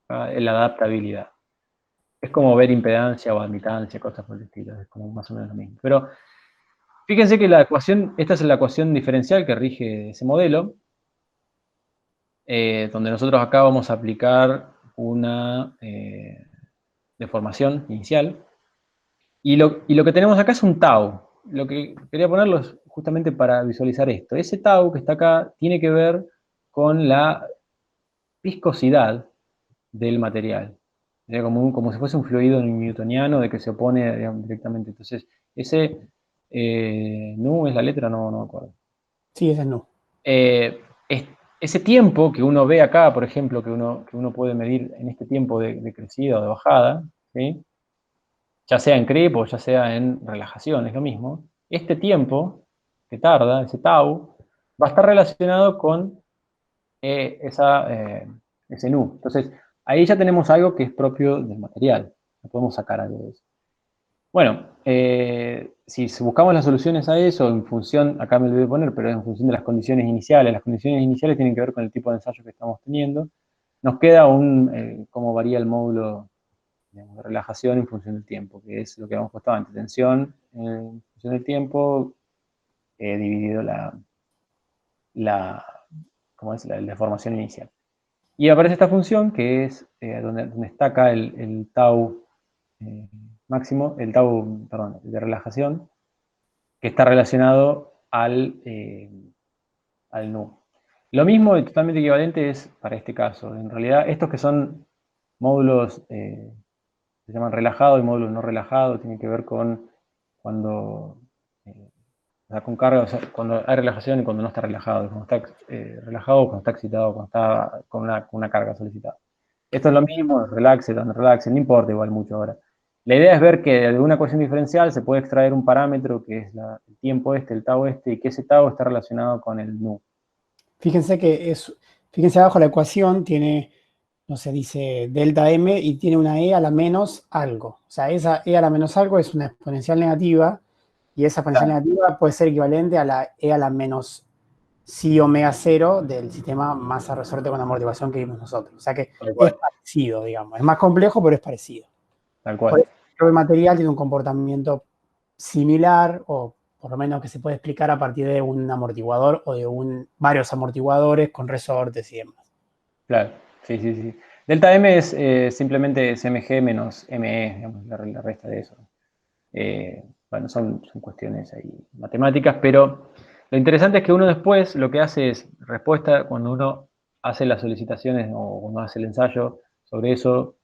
la adaptabilidad. Es como ver impedancia o admitancia, cosas por el estilo, es como más o menos lo mismo. Pero fíjense que la ecuación, esta es la ecuación diferencial que rige ese modelo, donde nosotros acá vamos a aplicar una deformación inicial. Y lo que tenemos acá es un tau. Lo que quería ponerlo es justamente para visualizar esto. Ese tau que está acá tiene que ver con la viscosidad del material. Como si fuese un fluido newtoniano de que se opone, digamos, directamente. Entonces, ese nu es la letra, no me acuerdo. Sí, ese es no. Ese tiempo que uno ve acá, por ejemplo, que uno puede medir en este tiempo de crecida o de bajada, ¿sí? Ya sea en creep o ya sea en relajación, es lo mismo. Este tiempo que tarda, ese tau, va a estar relacionado con ese nu. Entonces, ahí ya tenemos algo que es propio del material. No podemos sacar algo de eso. Bueno, si buscamos las soluciones a eso en función, acá me lo voy a poner, pero en función de las condiciones iniciales tienen que ver con el tipo de ensayo que estamos teniendo. Nos queda cómo varía el módulo, digamos, de relajación en función del tiempo, que es lo que habíamos puesto antes, tensión en función del tiempo, dividido ¿cómo es? La deformación inicial. Y aparece esta función que es donde está acá el tau máximo, el tau, perdón, de relajación, que está relacionado al nu. Lo mismo y totalmente equivalente es para este caso. En realidad, estos que son módulos, se llaman relajado y módulos no relajado, tienen que ver con cuando, o sea, con carga, o sea, cuando hay relajación y cuando no está relajado, cuando está relajado, cuando está excitado, cuando está con una carga solicitada. Esto es lo mismo, relaxe, no relaxe, no importa igual mucho ahora. La idea es ver que de una ecuación diferencial se puede extraer un parámetro que es el tiempo el tau y que ese tau está relacionado con el nu. Fíjense abajo la ecuación tiene, no sé, dice delta M y tiene una E a la menos algo. O sea, esa E a la menos algo es una exponencial negativa y esa exponencial negativa puede ser equivalente a la E a la menos psi omega 0 del sistema masa resorte con amortiguación que vimos nosotros. O sea que es parecido, digamos. Es más complejo, pero es parecido. Tal cual. Por eso el material tiene un comportamiento similar, o por lo menos que se puede explicar a partir de un amortiguador o de varios amortiguadores con resortes y demás. Claro, sí. Delta M es simplemente SMG menos ME, digamos, la resta de eso. Bueno, son cuestiones ahí matemáticas, pero lo interesante es que uno después lo que hace es respuesta cuando uno hace las solicitaciones o cuando hace el ensayo sobre eso.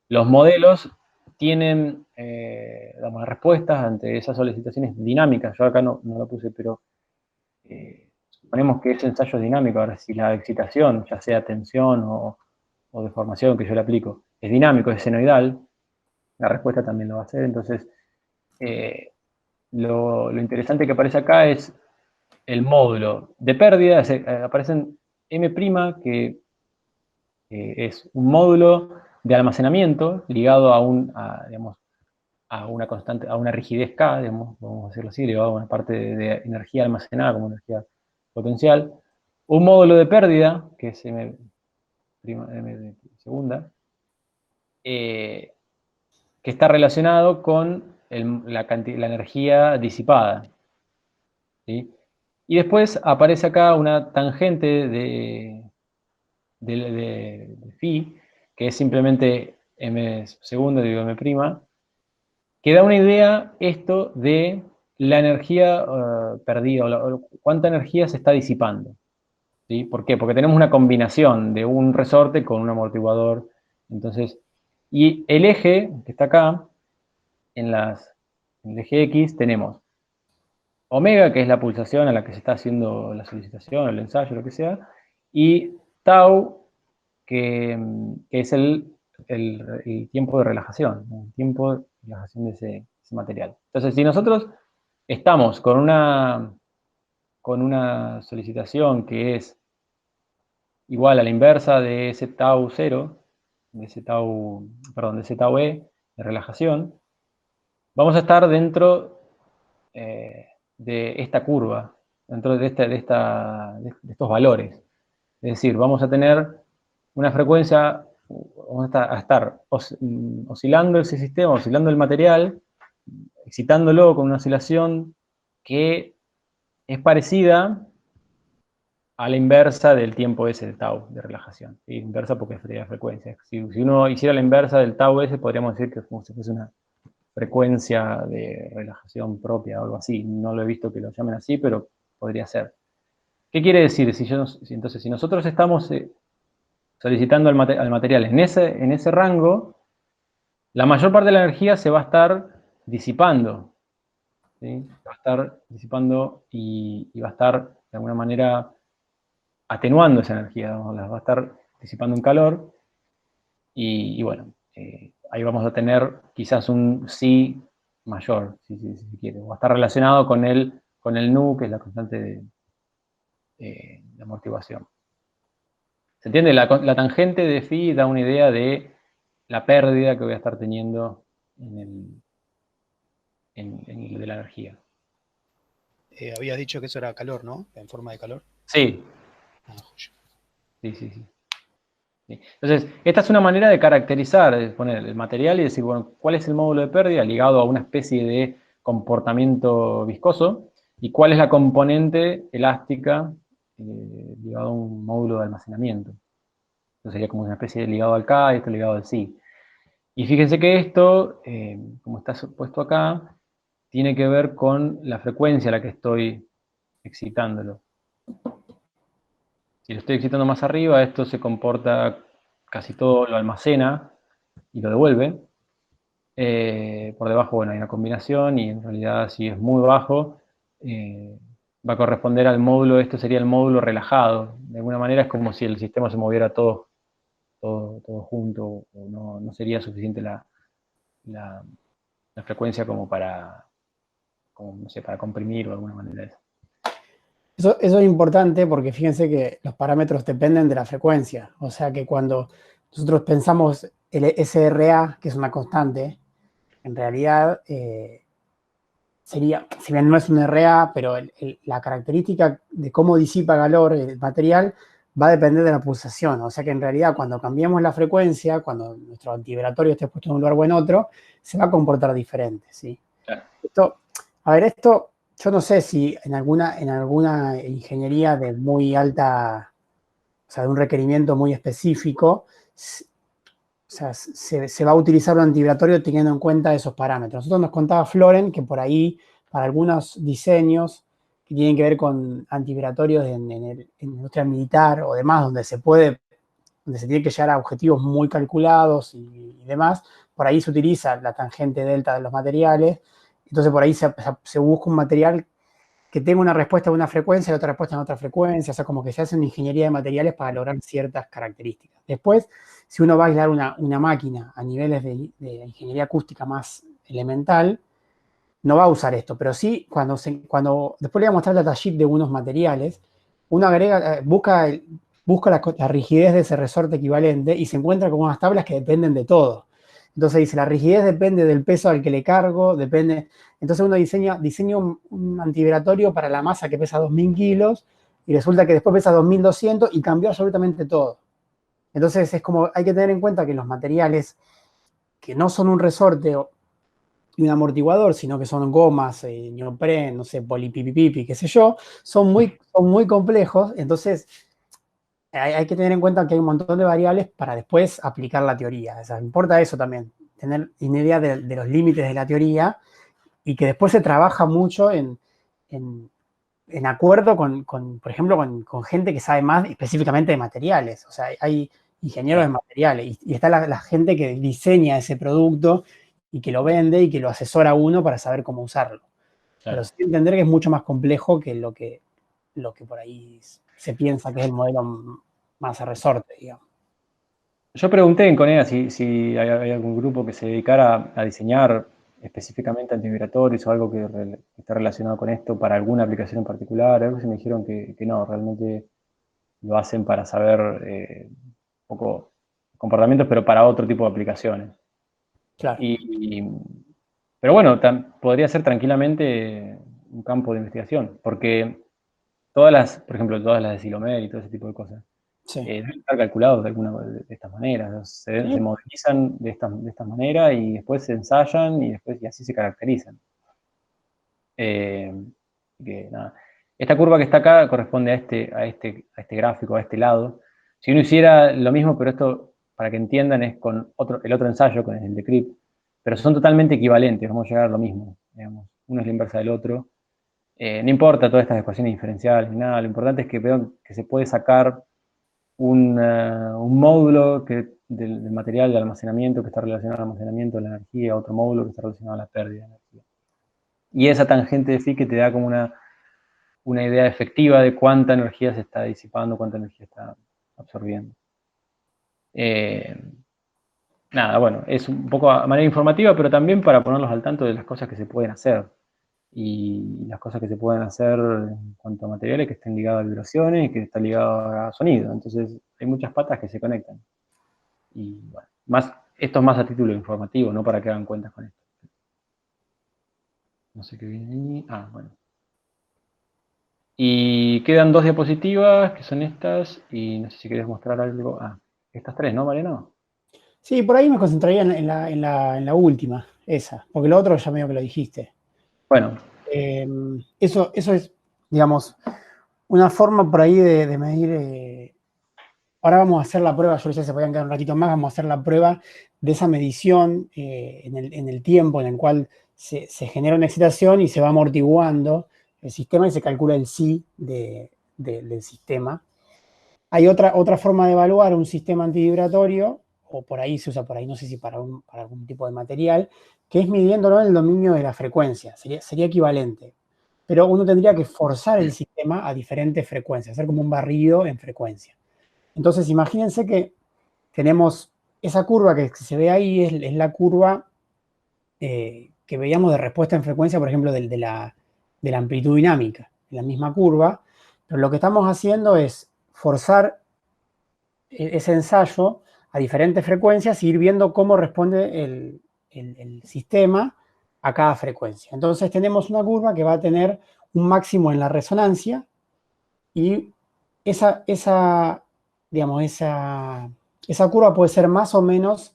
Los modelos tienen digamos, respuestas ante esas solicitaciones dinámicas. Yo acá no lo puse, pero suponemos que ese ensayo es dinámico. Ahora, si la excitación, ya sea tensión o deformación que yo le aplico, es dinámico, es senoidal, la respuesta también lo va a hacer. Entonces, lo interesante que aparece acá es el módulo de pérdida. Aparecen M', que es un módulo de almacenamiento ligado digamos, a una constante, a una rigidez K, digamos, vamos a decirlo así, ligado a una parte de energía almacenada como energía potencial. Un módulo de pérdida, que es M', M de segunda, que está relacionado con la energía disipada, ¿sí? Y después aparece acá una tangente de phi, que es simplemente m segundo, digo m', que da una idea esto de la energía perdida, o cuánta energía se está disipando. ¿Sí? ¿Por qué? Porque tenemos una combinación de un resorte con un amortiguador. Entonces, y el eje que está acá, en el eje X, tenemos omega, que es la pulsación a la que se está haciendo la solicitación, el ensayo, lo que sea, y tau, que es el tiempo de relajación, ¿no? El tiempo de relajación de ese material. Entonces, si nosotros estamos con una solicitación que es igual a la inversa de ese tau 0, de ese tau E de relajación, vamos a estar dentro de esta curva, dentro de estos valores. Es decir, vamos a tener una frecuencia, vamos a estar oscilando ese sistema, oscilando el material, excitándolo con una oscilación que es parecida a la inversa del tiempo ese de tau, de relajación. ¿Sí? Inversa porque es la frecuencia. Si uno hiciera la inversa del tau ese, podríamos decir que es como si fuese una frecuencia de relajación propia o algo así. No lo he visto que lo llamen así, pero podría ser. ¿Qué quiere decir? Entonces, si nosotros estamos solicitando al material en ese rango, la mayor parte de la energía se va a estar disipando. ¿Sí? Va a estar disipando y va a estar, de alguna manera, atenuando esa energía, ¿no? Las va a estar disipando en calor y bueno, ahí vamos a tener quizás un psi mayor, si se quiere, o está relacionado con el nu, que es la constante de amortiguación. ¿Se entiende? La tangente de phi da una idea de la pérdida que voy a estar teniendo en de la energía. Habías dicho que eso era calor, ¿no? En forma de calor. Sí. Ah, joya. Sí. Entonces, esta es una manera de caracterizar, de poner el material y decir, bueno, ¿cuál es el módulo de pérdida ligado a una especie de comportamiento viscoso? ¿Y cuál es la componente elástica ligado a un módulo de almacenamiento? Entonces sería como una especie de ligado al K y esto ligado al sí. Y fíjense que esto, como está puesto acá, tiene que ver con la frecuencia a la que estoy excitándolo. Si lo estoy excitando más arriba, esto se comporta, casi todo lo almacena y lo devuelve. Por debajo, bueno, hay una combinación y en realidad si es muy bajo, va a corresponder al módulo, esto sería el módulo relajado. De alguna manera es como si el sistema se moviera todo junto, o no sería suficiente la frecuencia como para comprimir o de alguna manera eso. Eso es importante porque fíjense que los parámetros dependen de la frecuencia. O sea que cuando nosotros pensamos el SRA, que es una constante, en realidad sería, si bien no es un RA, pero la característica de cómo disipa calor el material va a depender de la pulsación. O sea que en realidad cuando cambiamos la frecuencia, cuando nuestro antivibratorio esté puesto en un lugar o en otro, se va a comportar diferente, ¿sí? Claro. Esto, yo no sé si en alguna ingeniería de muy alta, o sea, de un requerimiento muy específico, o sea, se va a utilizar un antivibratorio teniendo en cuenta esos parámetros. Nosotros nos contaba Floren que por ahí, para algunos diseños que tienen que ver con antivibratorios en industria militar o demás, donde se tiene que llegar a objetivos muy calculados y demás, por ahí se utiliza la tangente delta de los materiales. Entonces por ahí se busca un material que tenga una respuesta a una frecuencia y otra respuesta a otra frecuencia, o sea, como que se hace una ingeniería de materiales para lograr ciertas características. Después, si uno va a aislar una máquina a niveles de ingeniería acústica más elemental, no va a usar esto, pero sí, cuando después le voy a mostrar el datasheet de unos materiales, uno agrega, busca la rigidez de ese resorte equivalente y se encuentra con unas tablas que dependen de todo. Entonces dice, la rigidez depende del peso al que le cargo, depende. Entonces uno diseña un antivibratorio para la masa que pesa 2.000 kilos y resulta que después pesa 2.200 y cambió absolutamente todo. Entonces es como, hay que tener en cuenta que los materiales que no son un resorte y un amortiguador, sino que son gomas, neopren, no sé, polipipipipi, qué sé yo, son muy complejos. Entonces hay que tener en cuenta que hay un montón de variables para después aplicar la teoría. O sea, importa eso también, tener una idea de los límites de la teoría y que después se trabaja mucho en acuerdo por ejemplo, con gente que sabe más específicamente de materiales. O sea, hay ingenieros de materiales y está la gente que diseña ese producto y que lo vende y que lo asesora a uno para saber cómo usarlo. Claro. Pero sí entender que es mucho más complejo que lo que por ahí se piensa que es el modelo más a resorte, digamos. Yo pregunté en Conea si hay algún grupo que se dedicara a diseñar específicamente antivibratorios o algo que esté relacionado con esto para alguna aplicación en particular. Algo se me dijeron que no, realmente lo hacen para saber un poco comportamientos, pero para otro tipo de aplicaciones. Claro. Pero bueno, podría ser tranquilamente un campo de investigación, porque por ejemplo, todas las de Silomer y todo ese tipo de cosas, Sí. deben estar calculados de alguna de estas maneras. Se modelizan de esta manera y después se ensayan y así se caracterizan. Nada. Esta curva que está acá corresponde a este gráfico, a este lado. Si uno hiciera lo mismo, pero esto, para que entiendan, es con el otro ensayo, con el de CRIP, pero son totalmente equivalentes, vamos a llegar a lo mismo, digamos. Uno es la inversa del otro. No importa todas estas ecuaciones diferenciales ni nada, lo importante es que vean que se puede sacar un módulo del material de almacenamiento que está relacionado al almacenamiento de la energía, otro módulo que está relacionado a la pérdida de energía. Y esa tangente de phi que te da como una idea efectiva de cuánta energía se está disipando, cuánta energía está absorbiendo. Nada, bueno, es un poco a manera informativa, pero también para ponerlos al tanto de las cosas que se pueden hacer. Y las cosas que se pueden hacer en cuanto a materiales que estén ligados a vibraciones y que están ligados a sonido. Entonces, hay muchas patas que se conectan. Y bueno, esto es más a título informativo, no para que hagan cuentas con esto. No sé qué viene ahí. Ah, bueno. Y quedan 2 diapositivas, que son estas, y no sé si querés mostrar algo. Ah, estas 3, ¿no, Mariano? Sí, por ahí me concentraría en la última, esa, porque lo otro ya medio que lo dijiste. Bueno. Eso es, digamos, una forma por ahí de medir. Ahora vamos a hacer la prueba, yo sé que se podían quedar un ratito más, vamos a hacer la prueba de esa medición en el tiempo en el cual se genera una excitación y se va amortiguando el sistema y se calcula el psi del sistema. Hay otra forma de evaluar un sistema antivibratorio, o por ahí se usa por ahí, no sé si para algún tipo de material, que es midiéndolo en el dominio de la frecuencia, sería equivalente. Pero uno tendría que forzar el sistema a diferentes frecuencias, hacer como un barrido en frecuencia. Entonces, imagínense que tenemos esa curva que se ve ahí, es la curva que veíamos de respuesta en frecuencia, por ejemplo, de la amplitud dinámica, la misma curva, pero lo que estamos haciendo es forzar ese ensayo a diferentes frecuencias e ir viendo cómo responde el sistema a cada frecuencia. Entonces tenemos una curva que va a tener un máximo en la resonancia y esa curva puede ser más o menos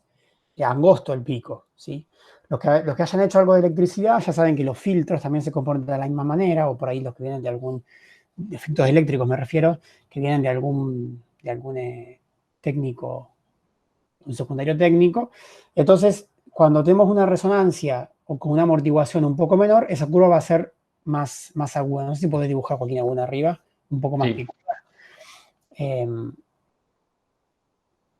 angosto el pico, ¿sí? Los que hayan hecho algo de electricidad ya saben que los filtros también se comportan de la misma manera, o por ahí los que vienen de efectos eléctricos me refiero, que vienen de algún técnico, un secundario técnico. Entonces, cuando tenemos una resonancia o con una amortiguación un poco menor, esa curva va a ser más aguda. No sé si podés dibujar, Joaquín, alguna arriba, un poco más picuda.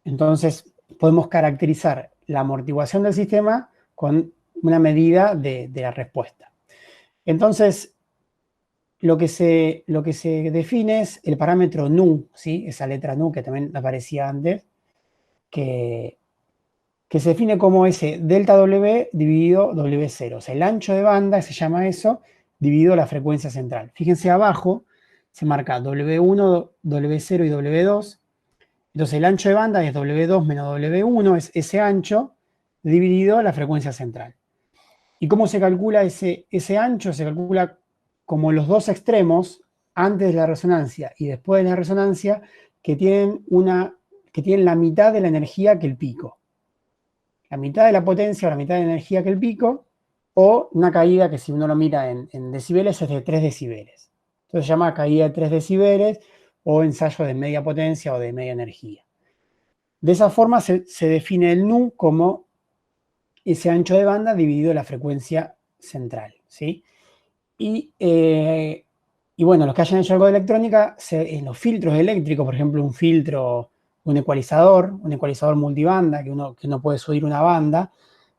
Entonces, podemos caracterizar la amortiguación del sistema con una medida de la respuesta. Entonces, lo que se define es el parámetro nu, ¿sí? Esa letra nu que también aparecía antes, que se define como ese delta W dividido W0. O sea, el ancho de banda, se llama eso, dividido la frecuencia central. Fíjense abajo, se marca W1, W0 y W2. Entonces el ancho de banda es W2 menos W1, es ese ancho dividido la frecuencia central. ¿Y cómo se calcula ese ancho? Se calcula como los dos extremos, antes de la resonancia y después de la resonancia, que tienen la mitad de la energía que el pico. La mitad de la potencia o la mitad de la energía que el pico, o una caída que si uno lo mira en decibeles es de 3 decibeles. Entonces se llama caída de 3 decibeles o ensayo de media potencia o de media energía. De esa forma se define el nu como ese ancho de banda dividido la frecuencia central, ¿sí? Y bueno, los que hayan hecho algo de electrónica, en los filtros eléctricos, por ejemplo, un ecualizador multibanda, que uno puede subir una banda,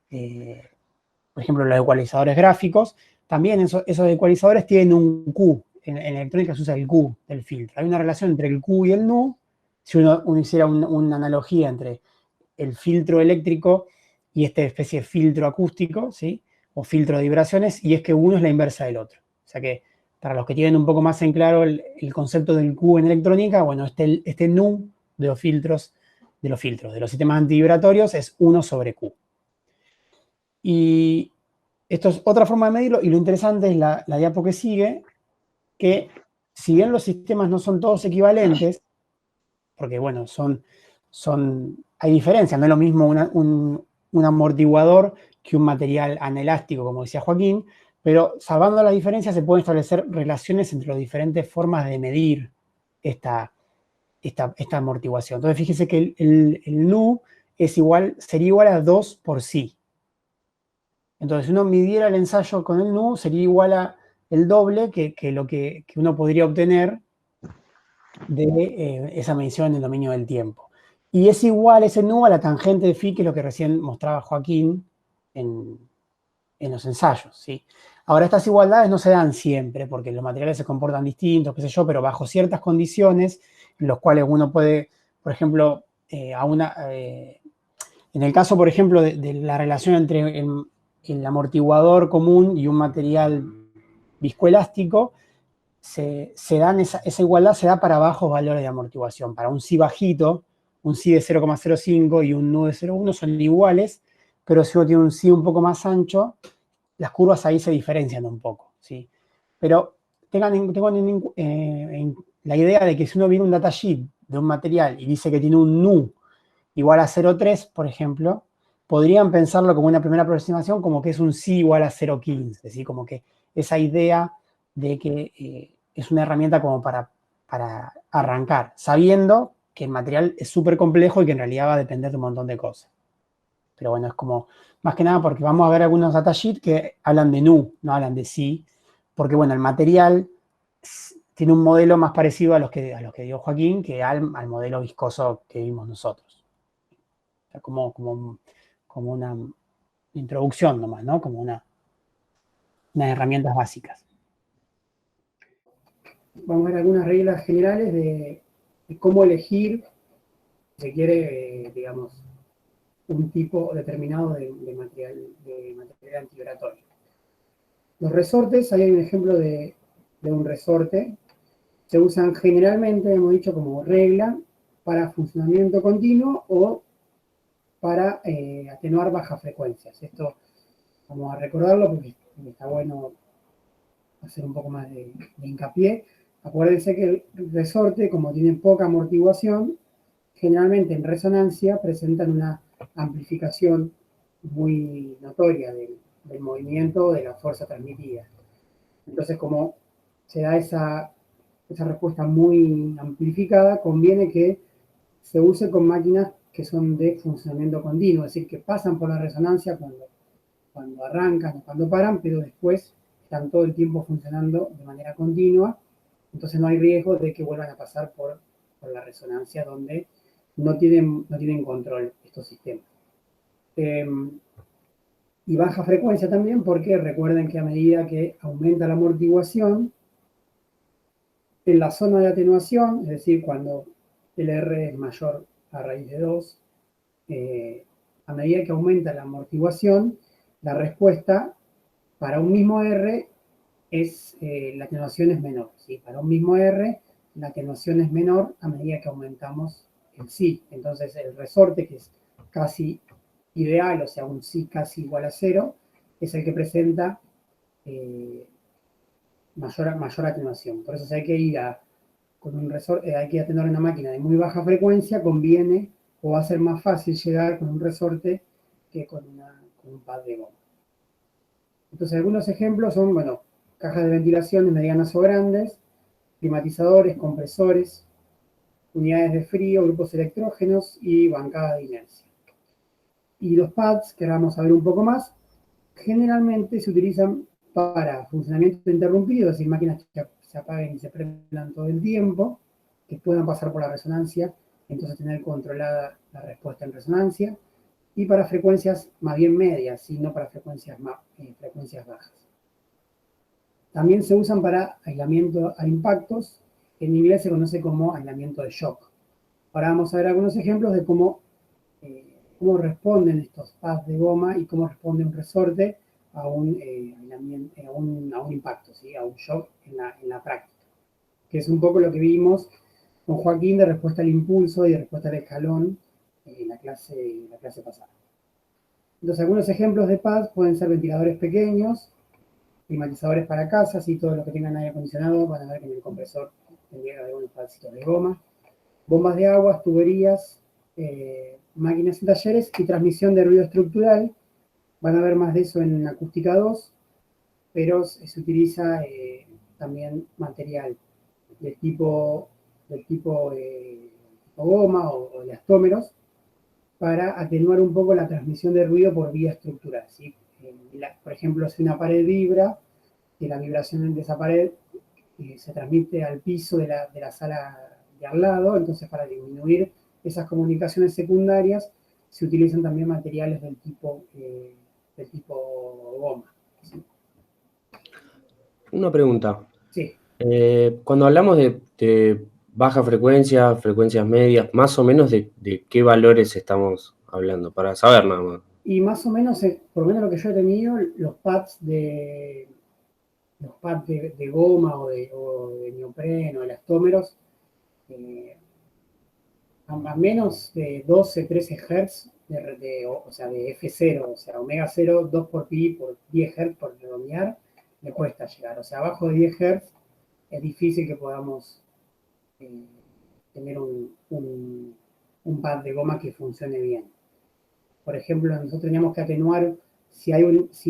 por ejemplo, los ecualizadores gráficos, también esos ecualizadores tienen un Q. En electrónica se usa el Q del filtro. Hay una relación entre el Q y el NU. Si uno hiciera una analogía entre el filtro eléctrico y esta especie de filtro acústico, ¿sí? O filtro de vibraciones, y es que uno es la inversa del otro. O sea que, para los que tienen un poco más en claro el concepto del Q en electrónica, bueno, este NU de los filtros, de los sistemas antivibratorios, es 1 sobre Q. Y esto es otra forma de medirlo, y lo interesante es la diapo que sigue, que si bien los sistemas no son todos equivalentes, porque bueno, hay diferencias, no es lo mismo un amortiguador que un material anelástico, como decía Joaquín, pero salvando las diferencias se pueden establecer relaciones entre las diferentes formas de medir esta amortiguación. Entonces fíjese que el NU sería igual a 2 por sí. Entonces, si uno midiera el ensayo con el NU, sería igual a el doble que lo que uno podría obtener de esa medición en el dominio del tiempo. Y es igual ese NU a la tangente de phi, que es lo que recién mostraba Joaquín en los ensayos, ¿sí? Ahora, estas igualdades no se dan siempre, porque los materiales se comportan distintos, qué sé yo, pero bajo ciertas condiciones, en los cuales uno puede, por ejemplo, en el caso, por ejemplo, de la relación entre el amortiguador común y un material viscoelástico, esa igualdad se da para bajos valores de amortiguación. Para un psi bajito, un psi de 0,05 y un nu de 0,1 son iguales, pero si uno tiene un psi un poco más ancho, las curvas ahí se diferencian un poco, ¿sí? Pero tengan la idea de que si uno viene un datasheet de un material y dice que tiene un nu igual a 0,3, por ejemplo, podrían pensarlo como una primera aproximación como que es un psi igual a 0,15, ¿sí? Como que esa idea de que es una herramienta como para arrancar, sabiendo que el material es súper complejo y que en realidad va a depender de un montón de cosas. Pero bueno, es como, más que nada porque vamos a ver algunos datasheets que hablan de nu, no hablan de psi, porque bueno, el material tiene un modelo más parecido a los que dio Joaquín que al modelo viscoso que vimos nosotros. O sea, como una introducción nomás, ¿no? Como unas herramientas básicas. Vamos a ver algunas reglas generales de cómo elegir, si se quiere, digamos, un tipo determinado de material antivibratorio. Los resortes, ahí hay un ejemplo de un resorte. Se usan generalmente, hemos dicho, como regla para funcionamiento continuo o para atenuar bajas frecuencias. Esto vamos a recordarlo porque está bueno hacer un poco más de hincapié. Acuérdense que el resorte, como tiene poca amortiguación, generalmente en resonancia presentan una amplificación muy notoria del movimiento de la fuerza transmitida. Entonces, como se da esa respuesta muy amplificada, conviene que se use con máquinas que son de funcionamiento continuo, es decir, que pasan por la resonancia cuando arrancan o cuando paran, pero después están todo el tiempo funcionando de manera continua, entonces no hay riesgo de que vuelvan a pasar por la resonancia donde no tienen control estos sistemas. Y baja frecuencia también porque recuerden que a medida que aumenta la amortiguación, en la zona de atenuación, es decir, cuando el R es mayor a raíz de 2, a medida que aumenta la amortiguación, la respuesta para un mismo R la atenuación es menor, ¿sí? Para un mismo R, la atenuación es menor a medida que aumentamos el psi. Entonces, el resorte, que es casi ideal, o sea, un psi casi igual a 0, es el que presenta mayor atenuación. Por eso, si hay que ir con un resorte, hay que atenuar una máquina de muy baja frecuencia, conviene o va a ser más fácil llegar con un resorte que con un pad de goma. Entonces, algunos ejemplos son, bueno, cajas de ventilación medianas o grandes, climatizadores, compresores, unidades de frío, grupos electrógenos y bancadas de inercia. Y los pads, que ahora vamos a ver un poco más, generalmente se utilizan para funcionamiento interrumpido, es decir, máquinas que se apaguen y se prendan todo el tiempo, que puedan pasar por la resonancia, entonces tener controlada la respuesta en resonancia, y para frecuencias más bien medias, y no para frecuencias bajas. También se usan para aislamiento a impactos, que en inglés se conoce como aislamiento de shock. Ahora vamos a ver algunos ejemplos de cómo responden estos pads de goma y cómo responde un resorte a un impacto, ¿sí? A un shock en la práctica, que es un poco lo que vimos con Joaquín de respuesta al impulso y de respuesta al escalón en la clase pasada. Entonces, algunos ejemplos de pads pueden ser ventiladores pequeños, climatizadores para casas, y todos los que tengan aire acondicionado van a ver que en el compresor tendrían algunos padcitos de goma, bombas de agua, tuberías, máquinas y talleres, y transmisión de ruido estructural. Van a ver más de eso en acústica 2, pero se utiliza también material del tipo goma o elastómeros para atenuar un poco la transmisión de ruido por vía estructural, ¿sí? Por ejemplo, si una pared vibra, que la vibración de esa pared se transmite al piso de la sala de al lado, entonces para disminuir esas comunicaciones secundarias se utilizan también materiales del tipo goma, ¿sí? Una pregunta. Sí. Cuando hablamos de baja frecuencia, frecuencias medias, más o menos de qué valores estamos hablando, para saber nada más. Y más o menos, por lo menos lo que yo he tenido, los pads de goma o de neopreno, elastómeros, a menos de 12, 13 Hz, o sea, de F0, o sea, omega 0, 2 por pi por 10 Hz por redondear, le cuesta llegar. O sea, abajo de 10 Hz es difícil que podamos tener un pad de goma que funcione bien. Por ejemplo, nosotros teníamos que atenuar si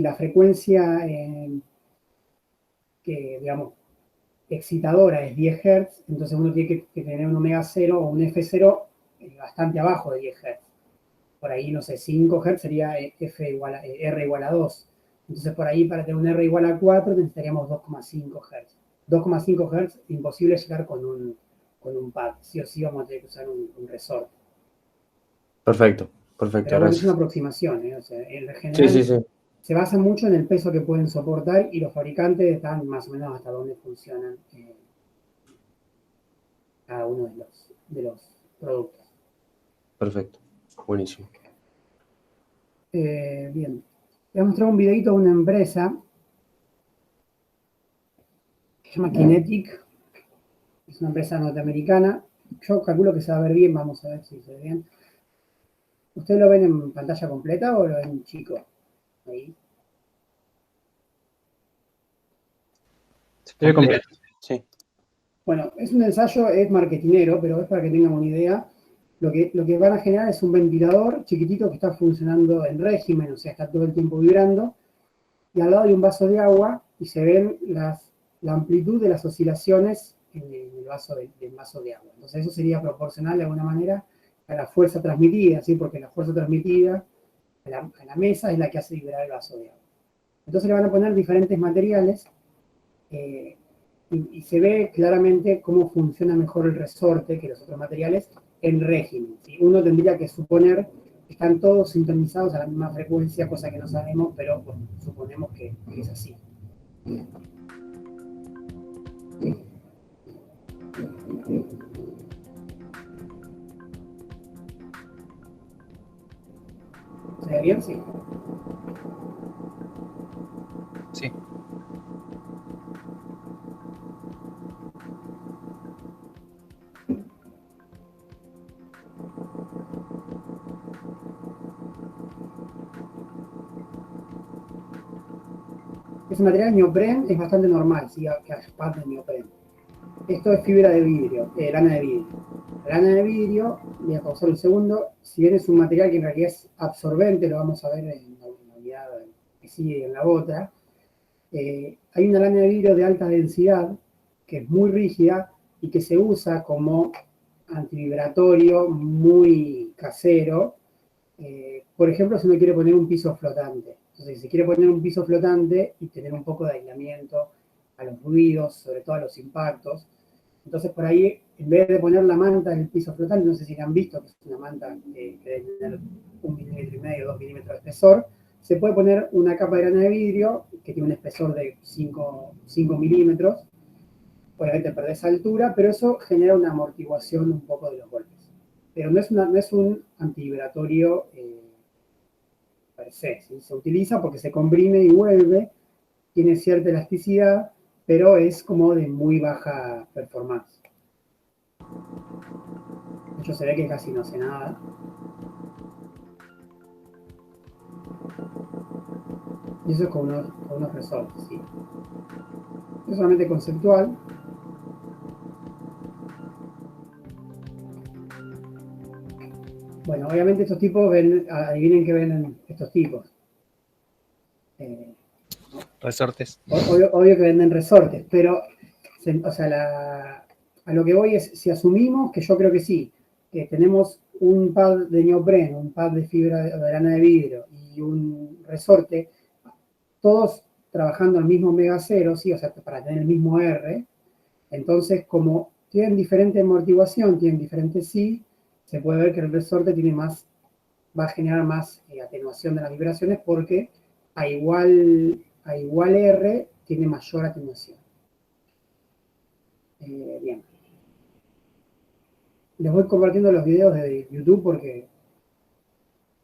la frecuencia que, digamos, excitadora es 10 Hz, entonces uno tiene que tener un omega 0 o un F0 bastante abajo de 10 Hz. Por ahí, no sé, 5 Hz sería R igual a 2. Entonces, por ahí, para tener un R igual a 4, necesitaríamos 2,5 Hz. 2,5 Hz, imposible llegar con un pad. Sí o sí vamos a tener que usar un resorte. Perfecto, Pero bueno, gracias. es una aproximación, ¿eh? O sea, en general, Sí. se basa mucho en el peso que pueden soportar, y los fabricantes están más o menos hasta dónde funcionan cada uno de los productos. Perfecto, buenísimo. Bien, voy a mostrar un videito de una empresa que se llama Kinetic. Es una empresa norteamericana. Yo calculo que se va a ver bien, vamos a ver si se ve bien. ¿Ustedes lo ven en pantalla completa o lo ven chico? Ahí. Se ve completo. Sí. Bueno, es un ensayo, es marketinero, pero es para que tengan una idea. Lo que van a generar es un ventilador chiquitito que está funcionando en régimen, o sea, está todo el tiempo vibrando, y al lado hay un vaso de agua y se ven la amplitud de las oscilaciones en el vaso de agua. Entonces eso sería proporcional de alguna manera a la fuerza transmitida, ¿sí? Porque la fuerza transmitida a la mesa es la que hace vibrar el vaso de agua. Entonces le van a poner diferentes materiales y se ve claramente cómo funciona mejor el resorte que los otros materiales en régimen, ¿sí? Uno tendría que suponer que están todos sintonizados a la misma frecuencia, cosa que no sabemos, pero bueno, suponemos que es así. ¿Se ve bien? Sí. Sí. Ese material neopren es bastante normal, ¿sí? Que haya pads de neopren. Esto es fibra de vidrio, lana de vidrio. La lana de vidrio, voy a pausar un segundo, si bien es un material que en realidad es absorbente, lo vamos a ver en la unidad que sigue en la otra, hay una lana de vidrio de alta densidad que es muy rígida y que se usa como antivibratorio muy casero. Por ejemplo, si uno quiere poner un piso flotante, Entonces, si se quiere poner un piso flotante y tener un poco de aislamiento a los ruidos, sobre todo a los impactos, entonces por ahí, en vez de poner la manta en el piso flotante, no sé si la han visto, que es una manta que debe tener 1,5 milímetros, 2 milímetros de espesor, se puede poner una capa de grana de vidrio que tiene un espesor de 5 milímetros. Obviamente perdés altura, pero eso genera una amortiguación un poco de los golpes. Pero no es un antivibratorio per se, ¿sí? Se utiliza porque se comprime y vuelve, tiene cierta elasticidad, pero es como de muy baja performance. De hecho, se ve que casi no hace nada. Y eso es con unos resortes, ¿sí? Es solamente conceptual. Bueno, obviamente estos tipos adivinen qué venden estos tipos. Resortes. Obvio que venden resortes, pero o sea, a lo que voy es, si asumimos, que yo creo que sí, que tenemos un pad de neopreno, un pad de fibra de lana de vidrio y un resorte, todos trabajando al mismo omega 0, ¿sí? O sea, para tener el mismo R, entonces como tienen diferente amortiguación, tienen diferente sí, se puede ver que el resorte va a generar más atenuación de las vibraciones porque a igual R tiene mayor atenuación. Bien. Les voy compartiendo los videos de YouTube porque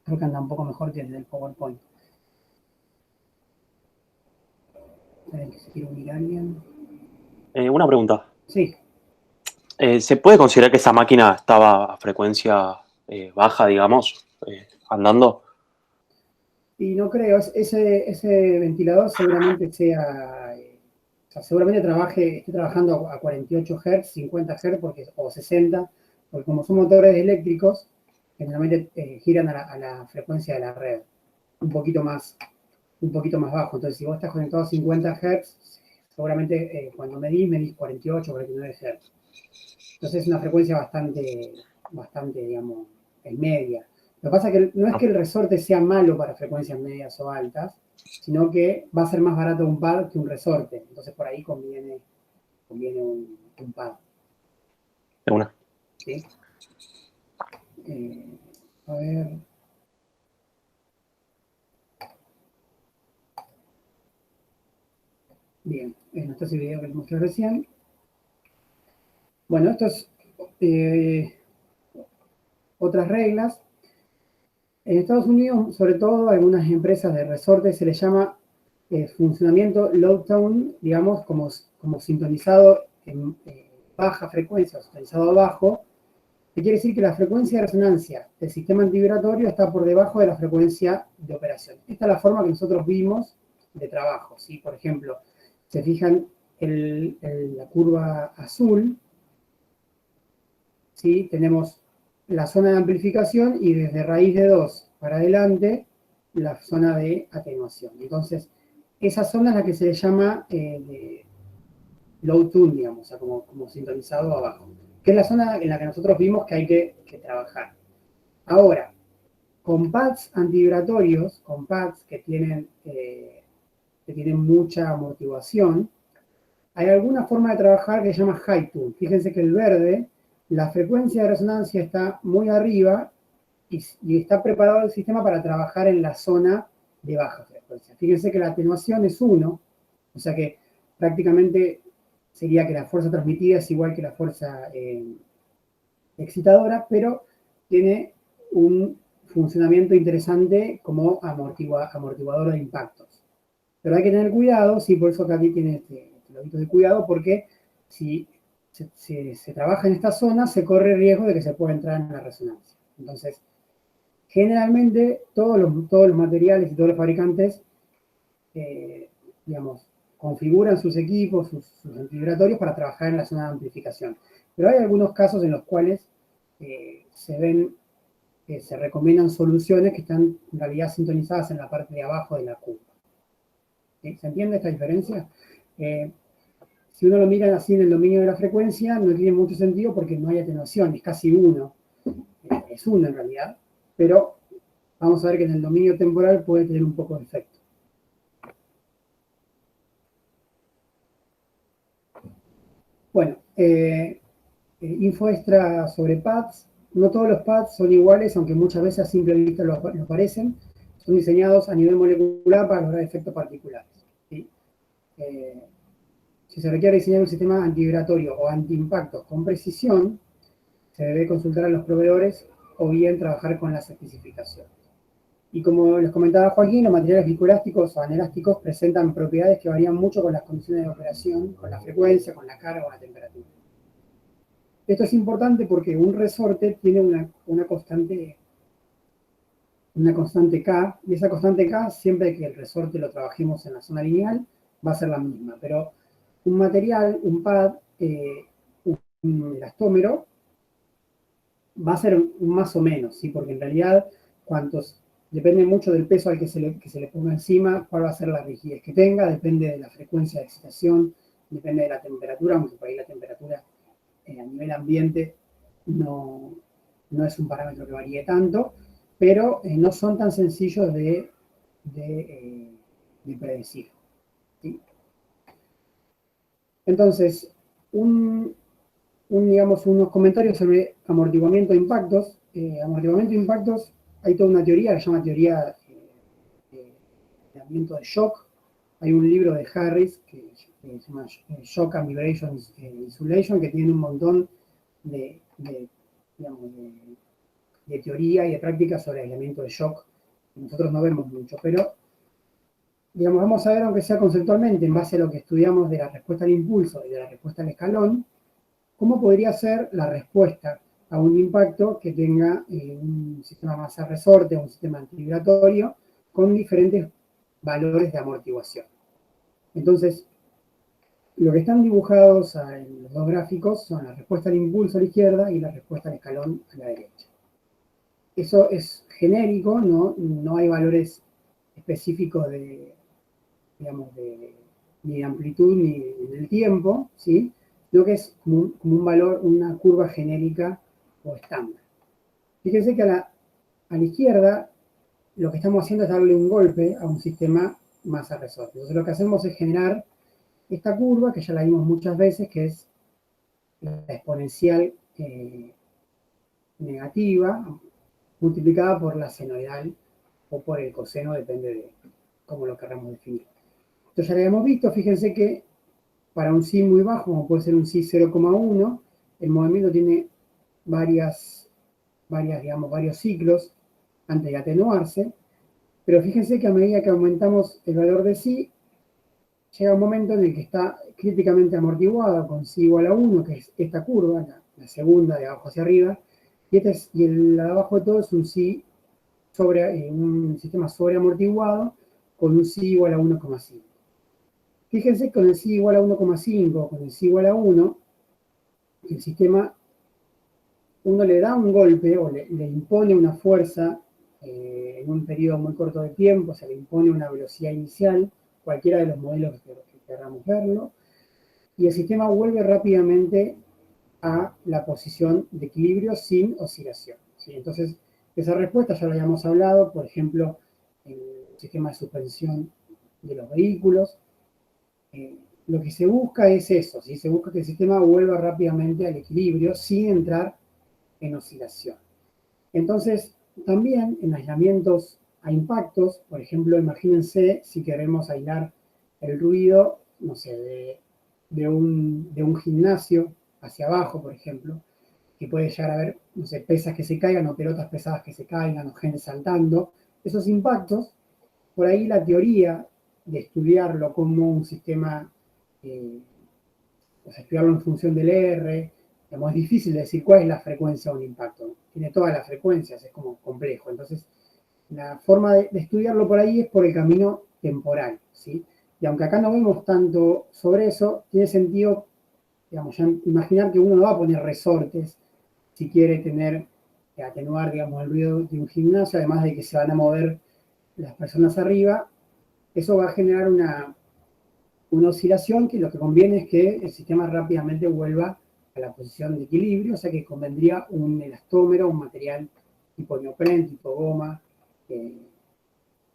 creo que anda un poco mejor que el del PowerPoint. ¿Que se quiere unir a alguien? Una pregunta. Sí. ¿Se puede considerar que esa máquina estaba a frecuencia baja, digamos, andando? Y no creo, ese ventilador seguramente seguramente esté trabajando a 48 Hz, 50 Hz o 60, porque como son motores eléctricos, generalmente giran a la frecuencia de la red, un poquito más bajo. Entonces, si vos estás conectado a 50 Hz, seguramente cuando medís 48, 49 Hz. Entonces es una frecuencia bastante, digamos, es media. Lo que pasa es que no es que el resorte sea malo para frecuencias medias o altas, sino que va a ser más barato un pad que un resorte. Entonces por ahí conviene un pad. De una. ¿Sí? A ver. Bien, este es el video que les mostré recién. Bueno, esto es otras reglas. En Estados Unidos, sobre todo, a algunas empresas de resortes se les llama funcionamiento low tone, digamos, como sintonizado en baja frecuencia, o sintonizado bajo, que quiere decir que la frecuencia de resonancia del sistema antivibratorio está por debajo de la frecuencia de operación. Esta es la forma que nosotros vimos de trabajo, ¿sí? Por ejemplo, se fijan en la curva azul, ¿sí? Tenemos la zona de amplificación y desde raíz de 2 para adelante la zona de atenuación. Entonces, esa zona es la que se le llama low tune, digamos, o sea, como sintonizado abajo, que es la zona en la que nosotros vimos que hay que trabajar. Ahora, con pads antivibratorios, con pads que tienen mucha amortiguación, hay alguna forma de trabajar que se llama high tune. Fíjense que el verde, la frecuencia de resonancia está muy arriba y está preparado el sistema para trabajar en la zona de baja frecuencia. Fíjense que la atenuación es 1, o sea que prácticamente sería que la fuerza transmitida es igual que la fuerza excitadora, pero tiene un funcionamiento interesante como amortiguador de impactos. Pero hay que tener cuidado, sí, por eso acá aquí tiene este lobito de cuidado, porque si se trabaja en esta zona, se corre el riesgo de que se pueda entrar en la resonancia. Entonces, generalmente, todos los materiales y todos los fabricantes, digamos, configuran sus equipos, sus antivibratorios para trabajar en la zona de amplificación. Pero hay algunos casos en los cuales se recomiendan soluciones que están en realidad sintonizadas en la parte de abajo de la curva. ¿Se entiende esta diferencia? Si uno lo mira así en el dominio de la frecuencia, no tiene mucho sentido porque no hay atenuación, es casi 1. Es 1 en realidad, pero vamos a ver que en el dominio temporal puede tener un poco de efecto. Bueno, info extra sobre pads. No todos los pads son iguales, aunque muchas veces a simple vista lo parecen. Son diseñados a nivel molecular para lograr efectos particulares, ¿sí? Si se requiere diseñar un sistema antivibratorio o antiimpactos con precisión, se debe consultar a los proveedores o bien trabajar con las especificaciones. Y como les comentaba Joaquín, los materiales viscoelásticos o anelásticos presentan propiedades que varían mucho con las condiciones de operación, con la frecuencia, con la carga o la temperatura. Esto es importante porque un resorte tiene una constante K, y esa constante K, siempre que el resorte lo trabajemos en la zona lineal, va a ser la misma. Pero un material, un pad, un elastómero, va a ser un más o menos, ¿sí? Porque en realidad, depende mucho del peso al que se le ponga encima, cuál va a ser la rigidez que tenga, depende de la frecuencia de excitación, depende de la temperatura, aunque por ahí la temperatura a nivel ambiente no es un parámetro que varíe tanto, pero no son tan sencillos de predecir, ¿sí? Entonces, digamos, unos comentarios sobre amortiguamiento de impactos. Amortiguamiento de impactos, hay toda una teoría que se llama teoría de ambiente de shock. Hay un libro de Harris que se llama Shock and Vibration Insulation, que tiene un montón de teoría y de práctica sobre aislamiento de shock. Nosotros no vemos mucho, pero digamos, vamos a ver, aunque sea conceptualmente, en base a lo que estudiamos de la respuesta al impulso y de la respuesta al escalón, cómo podría ser la respuesta a un impacto que tenga un sistema masa-resorte o un sistema antivibratorio con diferentes valores de amortiguación. Entonces, lo que están dibujados en los dos gráficos son la respuesta al impulso a la izquierda y la respuesta al escalón a la derecha. Eso es genérico, no hay valores específicos ni de amplitud ni del tiempo, ¿sí? Lo que es como un valor, una curva genérica o estándar. Fíjense que a la izquierda lo que estamos haciendo es darle un golpe a un sistema masa-resorte. Entonces lo que hacemos es generar esta curva, que ya la vimos muchas veces, que es la exponencial negativa multiplicada por la senoidal o por el coseno, depende de cómo lo queramos definir. Entonces ya lo habíamos visto, fíjense que para un psi muy bajo, como puede ser un psi 0,1, el movimiento tiene varios ciclos antes de atenuarse, pero fíjense que a medida que aumentamos el valor de psi, llega un momento en el que está críticamente amortiguado con psi igual a 1, que es esta curva, la segunda de abajo hacia arriba, y el de abajo de todo es un sistema sobreamortiguado con un psi igual a 1,5. Fíjense que con el psi igual a 1,5 o con el psi igual a 1, el sistema, uno le da un golpe o le impone una fuerza en un periodo muy corto de tiempo, se le impone una velocidad inicial, cualquiera de los modelos que queramos verlo, y el sistema vuelve rápidamente a la posición de equilibrio sin oscilación, ¿sí? Entonces, esa respuesta ya la habíamos hablado, por ejemplo, en el sistema de suspensión de los vehículos. Lo que se busca es eso, ¿sí? Se busca que el sistema vuelva rápidamente al equilibrio sin entrar en oscilación. Entonces, también en aislamientos a impactos, por ejemplo, imagínense si queremos aislar el ruido, no sé, de un gimnasio hacia abajo, por ejemplo, que puede llegar a haber, no sé, pesas que se caigan o pelotas pesadas que se caigan o gente saltando. Esos impactos, por ahí la teoría de estudiarlo como un sistema, estudiarlo en función del R, digamos, es difícil decir cuál es la frecuencia de un impacto. Tiene todas las frecuencias, es como complejo. Entonces, la forma de estudiarlo por ahí es por el camino temporal, ¿sí? Y aunque acá no vemos tanto sobre eso, tiene sentido, digamos, ya imaginar que uno no va a poner resortes si quiere atenuar, digamos, el ruido de un gimnasio, además de que se van a mover las personas arriba. Eso va a generar una oscilación que lo que conviene es que el sistema rápidamente vuelva a la posición de equilibrio, o sea que convendría un elastómero, un material tipo neopren, tipo goma,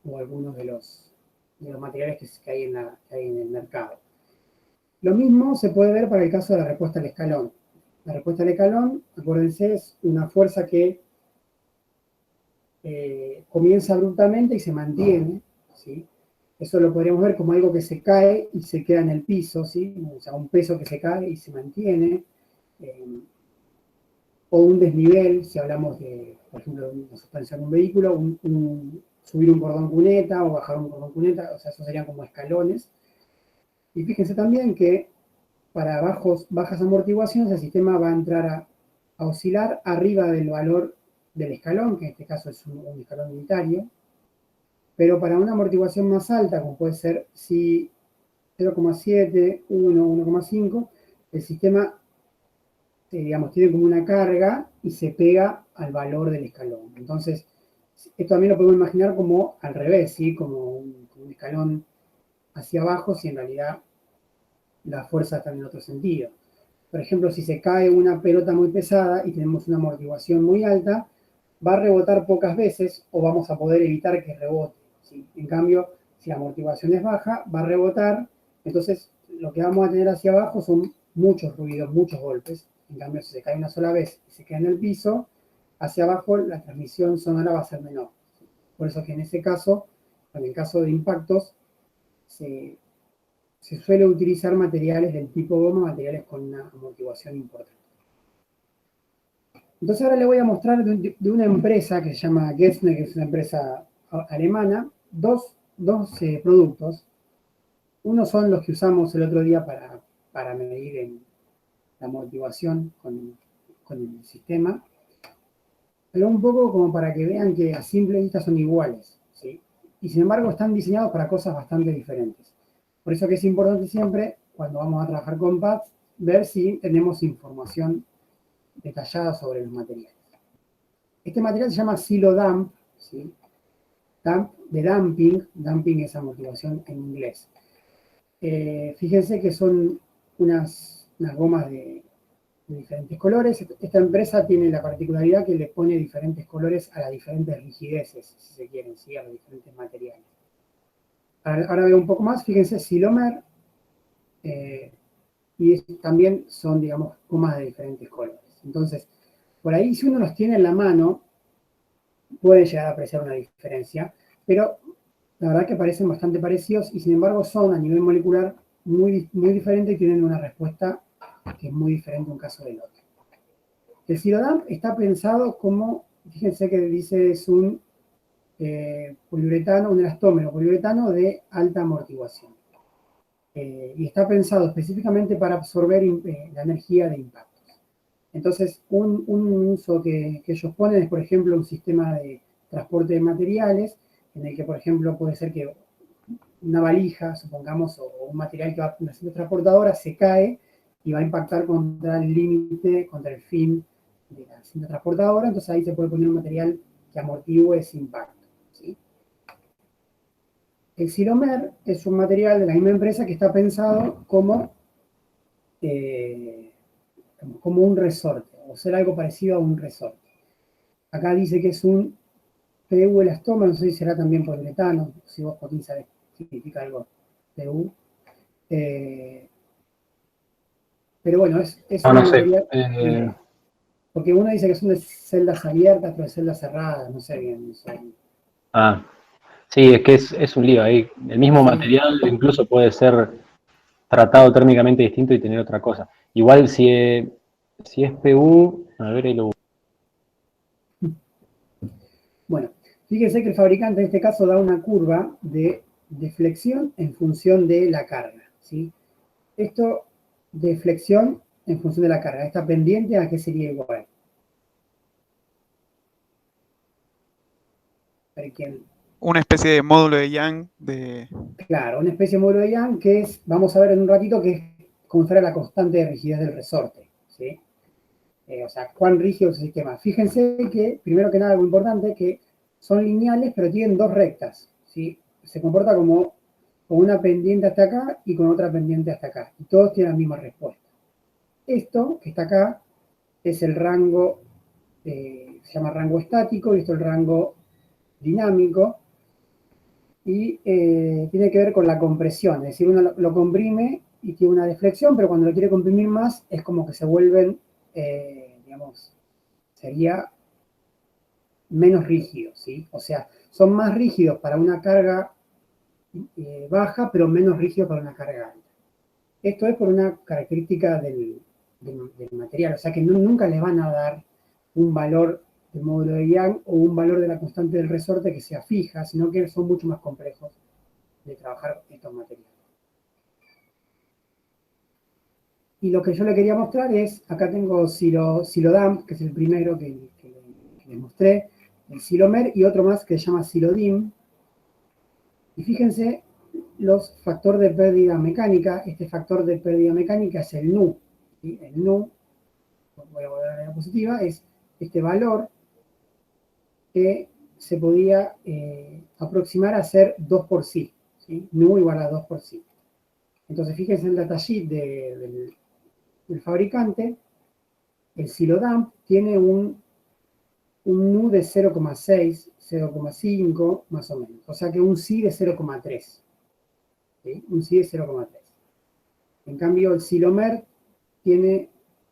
o algunos de los materiales que hay en el mercado. Lo mismo se puede ver para el caso de la respuesta al escalón. La respuesta al escalón, acuérdense, es una fuerza que comienza abruptamente y se mantiene, ¿sí? Eso lo podríamos ver como algo que se cae y se queda en el piso, ¿sí? O sea, un peso que se cae y se mantiene. O un desnivel, si hablamos de, por ejemplo, una suspensión de un vehículo, subir un cordón cuneta o bajar un cordón cuneta, o sea, eso serían como escalones. Y fíjense también que para bajas amortiguaciones el sistema va a entrar a oscilar arriba del valor del escalón, que en este caso es un escalón unitario, pero para una amortiguación más alta, como puede ser si 0,7, 1, 1,5, el sistema digamos, tiene como una carga y se pega al valor del escalón. Entonces, esto también lo podemos imaginar como al revés, ¿sí? Como un escalón hacia abajo, si en realidad la fuerza está en otro sentido. Por ejemplo, si se cae una pelota muy pesada y tenemos una amortiguación muy alta, va a rebotar pocas veces o vamos a poder evitar que rebote, ¿sí? En cambio, si la amortiguación es baja, va a rebotar, entonces lo que vamos a tener hacia abajo son muchos ruidos, muchos golpes. En cambio, si se cae una sola vez y se queda en el piso, hacia abajo la transmisión sonora va a ser menor. Por eso que en ese caso, en el caso de impactos, se suele utilizar materiales del tipo goma, materiales con una amortiguación importante. Entonces ahora le voy a mostrar de una empresa que se llama Gesner, que es una empresa alemana, dos productos. Uno son los que usamos el otro día para medir la amortiguación con el sistema, pero un poco como para que vean que a simple vista son iguales, ¿sí? Y sin embargo están diseñados para cosas bastante diferentes. Por eso que es importante siempre, cuando vamos a trabajar con pads, ver si tenemos información detallada sobre los materiales. Este material se llama Silo Dump, ¿sí? Dump de dumping, dumping es amortiguación en inglés. Fíjense que son unas gomas de diferentes colores. Esta empresa tiene la particularidad que le pone diferentes colores a las diferentes rigideces, si se quieren, ¿sí? A los diferentes materiales. Ahora veo un poco más, fíjense, Silomer, y también son, digamos, gomas de diferentes colores. Entonces, por ahí si uno los tiene en la mano, puede llegar a apreciar una diferencia, pero la verdad que parecen bastante parecidos y sin embargo son a nivel molecular muy, muy diferentes y tienen una respuesta que es muy diferente un caso del otro. El Silodump está pensado como, fíjense que dice es un poliuretano, un elastómero poliuretano de alta amortiguación. Y está pensado específicamente para absorber la energía de impactos. Entonces, un uso que ellos ponen es, por ejemplo, un sistema de transporte de materiales, en el que, por ejemplo, puede ser que una valija, supongamos, o un material que va a una cinta transportadora se cae y va a impactar contra el límite, contra el fin de la cinta transportadora, entonces ahí se puede poner un material que amortigue ese impacto, ¿sí? El Silomer es un material de la misma empresa que está pensado como un resorte, o ser algo parecido a un resorte. Acá dice que es un PU elastoma, no sé si será también poliuretano, si vos Joaquín sabés qué significa algo PU. Pero bueno, es No, un no sé. material, porque uno dice que son de celdas abiertas, pero de celdas cerradas, no sé bien. Sí, es que es un lío ahí. El mismo Sí. material incluso puede ser tratado térmicamente distinto y tener otra cosa. Igual si es PU, a ver, ahí lo busco. Bueno, fíjense que el fabricante en este caso da una curva de flexión en función de la carga, ¿sí? Esto de flexión en función de la carga, esta pendiente, ¿a qué sería igual? ¿Para quién? Una especie de módulo de Young de... Claro, una especie de módulo de Young que es, vamos a ver en un ratito, que es como fuera la constante de rigidez del resorte, ¿sí? O sea, cuán rígido es el sistema. Fíjense que, primero que nada, algo importante, que son lineales, pero tienen dos rectas, ¿sí? Se comporta como una pendiente hasta acá y con otra pendiente hasta acá. Y todos tienen la misma respuesta. Esto, que está acá, es el rango, se llama rango estático, y esto es el rango dinámico, y tiene que ver con la compresión, es decir, uno lo comprime y tiene una deflexión, pero cuando lo quiere comprimir más es como que se vuelven, digamos, sería menos rígidos, ¿sí? O sea, son más rígidos para una carga baja, pero menos rígidos para una carga alta. Esto es por una característica del material, o sea que nunca les van a dar un valor del módulo de Young o un valor de la constante del resorte que sea fija, sino que son mucho más complejos de trabajar estos materiales. Y lo que yo le quería mostrar es, acá tengo Silodamp, que es el primero que les mostré, el Silomer y otro más que se llama Silodim. Y fíjense los factores de pérdida mecánica. Este factor de pérdida mecánica es el nu. ¿Sí? El nu, voy a volver a la diapositiva, es este valor que se podía aproximar a ser 2 por sí. ¿Sí? Nu igual a 2 por sí. Entonces fíjense en el datasheet del fabricante, el Silodamp tiene un nu de 0,6, 0,5 más o menos. O sea que un sí de 0,3. ¿Sí? Un sí de 0,3. En cambio, el Silomer tiene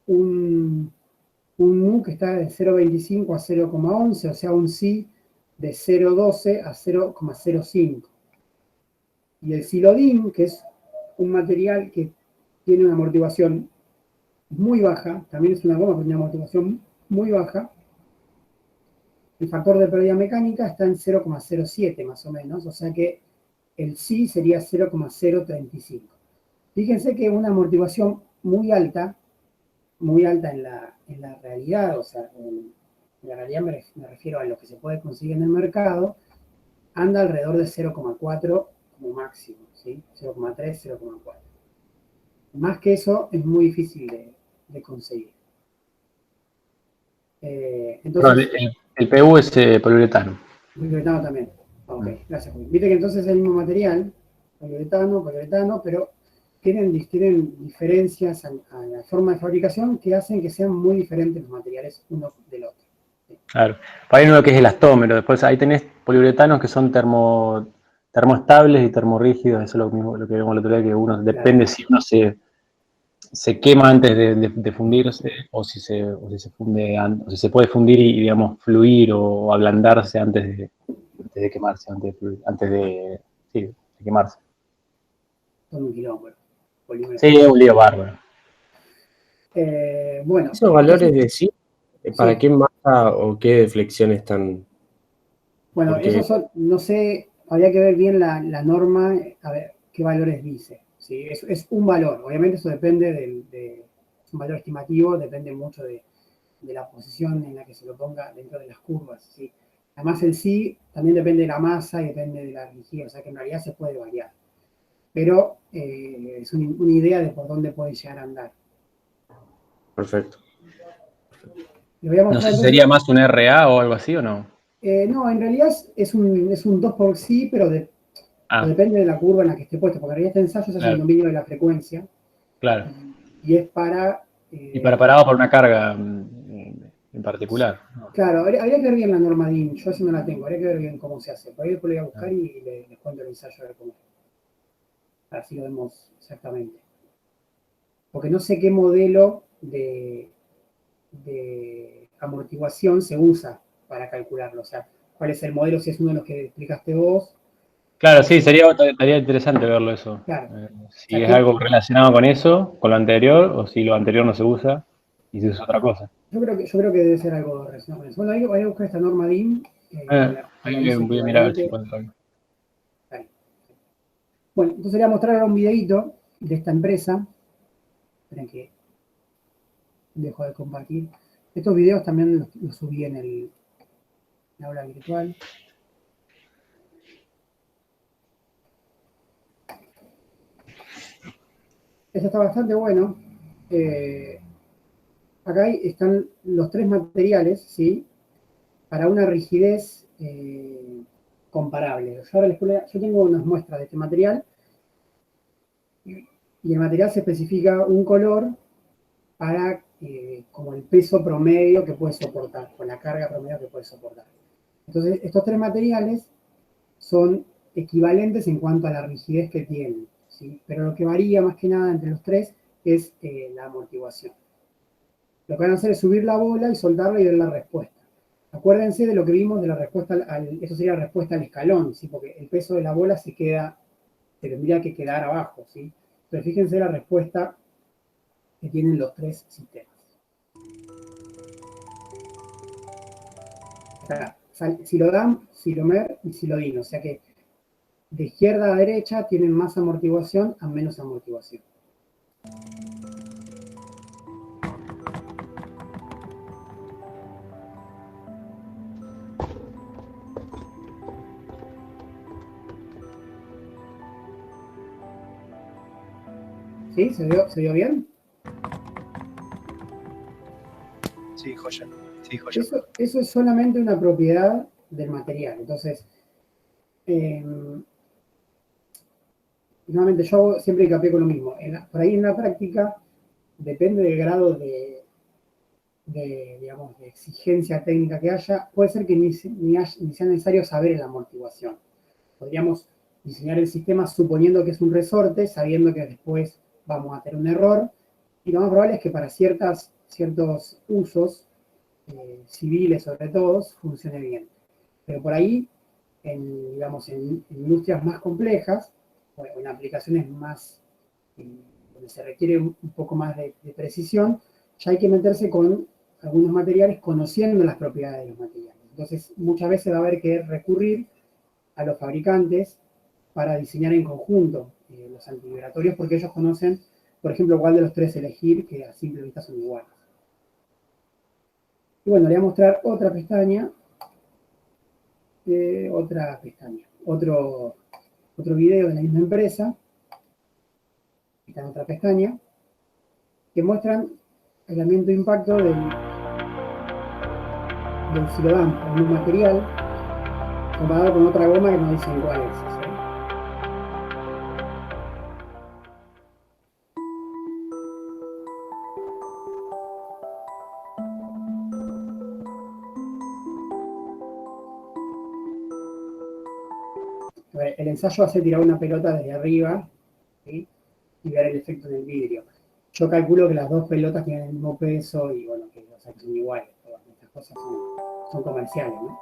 un nu que está de 0,25 a 0,11, o sea, un sí de 0,12 a 0,05. Y el Silodim, que es un material que tiene una amortiguación muy baja, también es una goma con una amortiguación muy baja, el factor de pérdida mecánica está en 0,07 más o menos, o sea que el sí sería 0,035. Fíjense que una amortiguación muy alta en la realidad, o sea, en la realidad me refiero a lo que se puede conseguir en el mercado, anda alrededor de 0,4 como máximo, ¿sí? 0,3, 0,4. Más que eso es muy difícil de conseguir. Entonces, el PU es poliuretano. poliuretano también. Ok, gracias, Juan. Viste que entonces es el mismo material, poliuretano, pero tienen diferencias a la forma de fabricación que hacen que sean muy diferentes los materiales uno del otro. ¿Sí? Claro. Hay uno que es elastómero, después ahí tenés poliuretanos que son termoestables y termorrígidos, eso es lo mismo lo que vimos el otro día, que uno depende si uno se quema antes de fundirse o si se funde o si se puede fundir y digamos fluir o ablandarse antes de quemarse, antes de quemarse. Son un kilómetro. Sí, es un lío bárbaro. Bueno. Esos valores de sí, ¿para sí. qué masa o qué deflexión están? Bueno, Porque esos son, no sé, habría que ver bien la norma, a ver qué valores dice. ¿Sí? Es un valor, obviamente eso depende es un valor estimativo, depende mucho de la posición en la que se lo ponga dentro de las curvas. ¿Sí? Además el sí también depende de la masa y depende de la rigidez, o sea que en realidad se puede variar. Pero es una idea de por dónde puede llegar a andar. perfecto. Les voy a No mostrar sé si entonces, sería más un RA o algo así o no. no, en realidad es un 2 por sí, pero depende de la curva en la que esté puesto, porque en realidad este ensayo se hace en dominio de la frecuencia. Claro. Y es para... Y parado por una carga en particular. Claro, habría que ver bien la norma DIN, yo eso no la tengo, habría que ver bien cómo se hace. Por ahí después lo voy a buscar y les cuento el ensayo a ver cómo. Así lo vemos exactamente. Porque no sé qué modelo de amortiguación se usa para calcularlo. O sea, cuál es el modelo, si es uno de los que explicaste vos. Claro, sí, estaría interesante verlo eso. Claro. Si es algo relacionado con eso, con lo anterior, o si lo anterior no se usa y se usa otra cosa. Yo creo que debe ser algo relacionado con eso. Bueno, voy a buscar esta norma DIN. Voy a mirar a ver si encuentro algo. Bueno, entonces le voy a mostrar ahora un videito de esta empresa. Esperen que dejo de compartir. Estos videos también los subí en el aula virtual. Este está bastante bueno. Acá están los tres materiales, ¿sí? Para una rigidez comparable. Yo tengo unas muestras de este material y el material se especifica un color para como el peso promedio que puede soportar, con la carga promedio que puede soportar. Entonces, estos tres materiales son equivalentes en cuanto a la rigidez que tienen, ¿sí? Pero lo que varía más que nada entre los tres es la amortiguación. Lo que van a hacer es subir la bola y soltarla y ver la respuesta. Acuérdense de lo que vimos de la respuesta, eso sería la respuesta al escalón, ¿sí? Porque el peso de la bola se tendría que quedar abajo, ¿sí? Entonces fíjense la respuesta que tienen los tres sistemas. Acá, Silodam, Silomer y Silodin, o sea que de izquierda a derecha tienen más amortiguación a menos amortiguación. ¿Sí? ¿Se vio bien? Sí, joya. Sí, joya. Eso es solamente una propiedad del material. Entonces, nuevamente yo siempre hincapié con lo mismo. Por ahí en la práctica, depende del grado digamos, de exigencia técnica que haya, puede ser que ni sea necesario saber la amortiguación. Podríamos diseñar el sistema suponiendo que es un resorte, sabiendo que después vamos a tener un error, y lo más probable es que para ciertos usos, civiles sobre todo, funcione bien. Pero por ahí, digamos, en industrias más complejas, o en aplicaciones más, donde se requiere un poco más de precisión, ya hay que meterse con algunos materiales conociendo las propiedades de los materiales. Entonces, muchas veces va a haber que recurrir a los fabricantes para diseñar en conjunto los antivibratorios, porque ellos conocen, por ejemplo, cuál de los tres elegir, que a simple vista son iguales. Y bueno, le voy a mostrar otra pestaña, otro video de la misma empresa, está en otra pestaña, que muestran aislamiento de impacto del Silodam, un material, comparado con otra goma que no dicen cuál es. ¿Sí? El ensayo hace tirar una pelota desde arriba, ¿sí? Y ver el efecto en el vidrio. Yo calculo que las dos pelotas tienen el mismo peso y bueno, que son iguales. Todas estas cosas son comerciales, ¿no?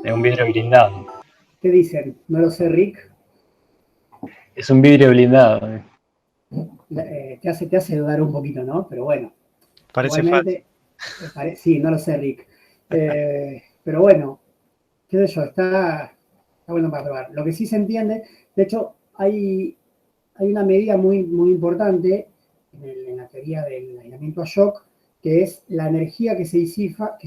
Es un vidrio blindado. ¿Qué dicen? No lo sé, Rick. Es un vidrio blindado. Te hace dudar un poquito, ¿no? Pero bueno. Parece igualmente, sí, no lo sé, Rick. Pero bueno, qué sé yo, está bueno para probar. Lo que sí se entiende, de hecho, hay una medida muy, muy importante en la teoría del aislamiento a shock, que es la energía que se disipa,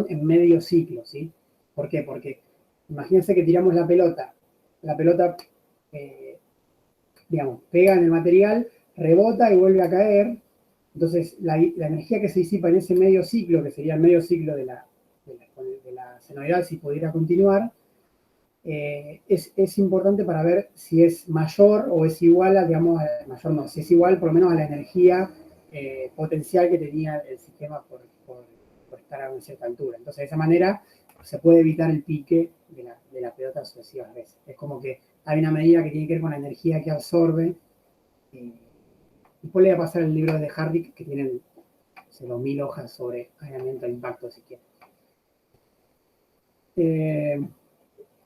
en medio ciclo, ¿sí? ¿Por qué? Porque imagínense que tiramos la pelota, digamos, pega en el material, rebota y vuelve a caer. Entonces, la energía que se disipa en ese medio ciclo, que sería el medio ciclo de la senoidal, si pudiera continuar, es importante para ver si es mayor o es igual a, digamos, mayor no, si es igual por lo menos a la energía potencial que tenía el sistema por estar a una cierta altura. Entonces, de esa manera se puede evitar el pique de la pelota sucesivas veces. Es como que hay una medida que tiene que ver con la energía que absorbe. Después le voy a pasar el libro de Hardick, que tienen 1000 hojas sobre aislamiento de impacto, si quieren.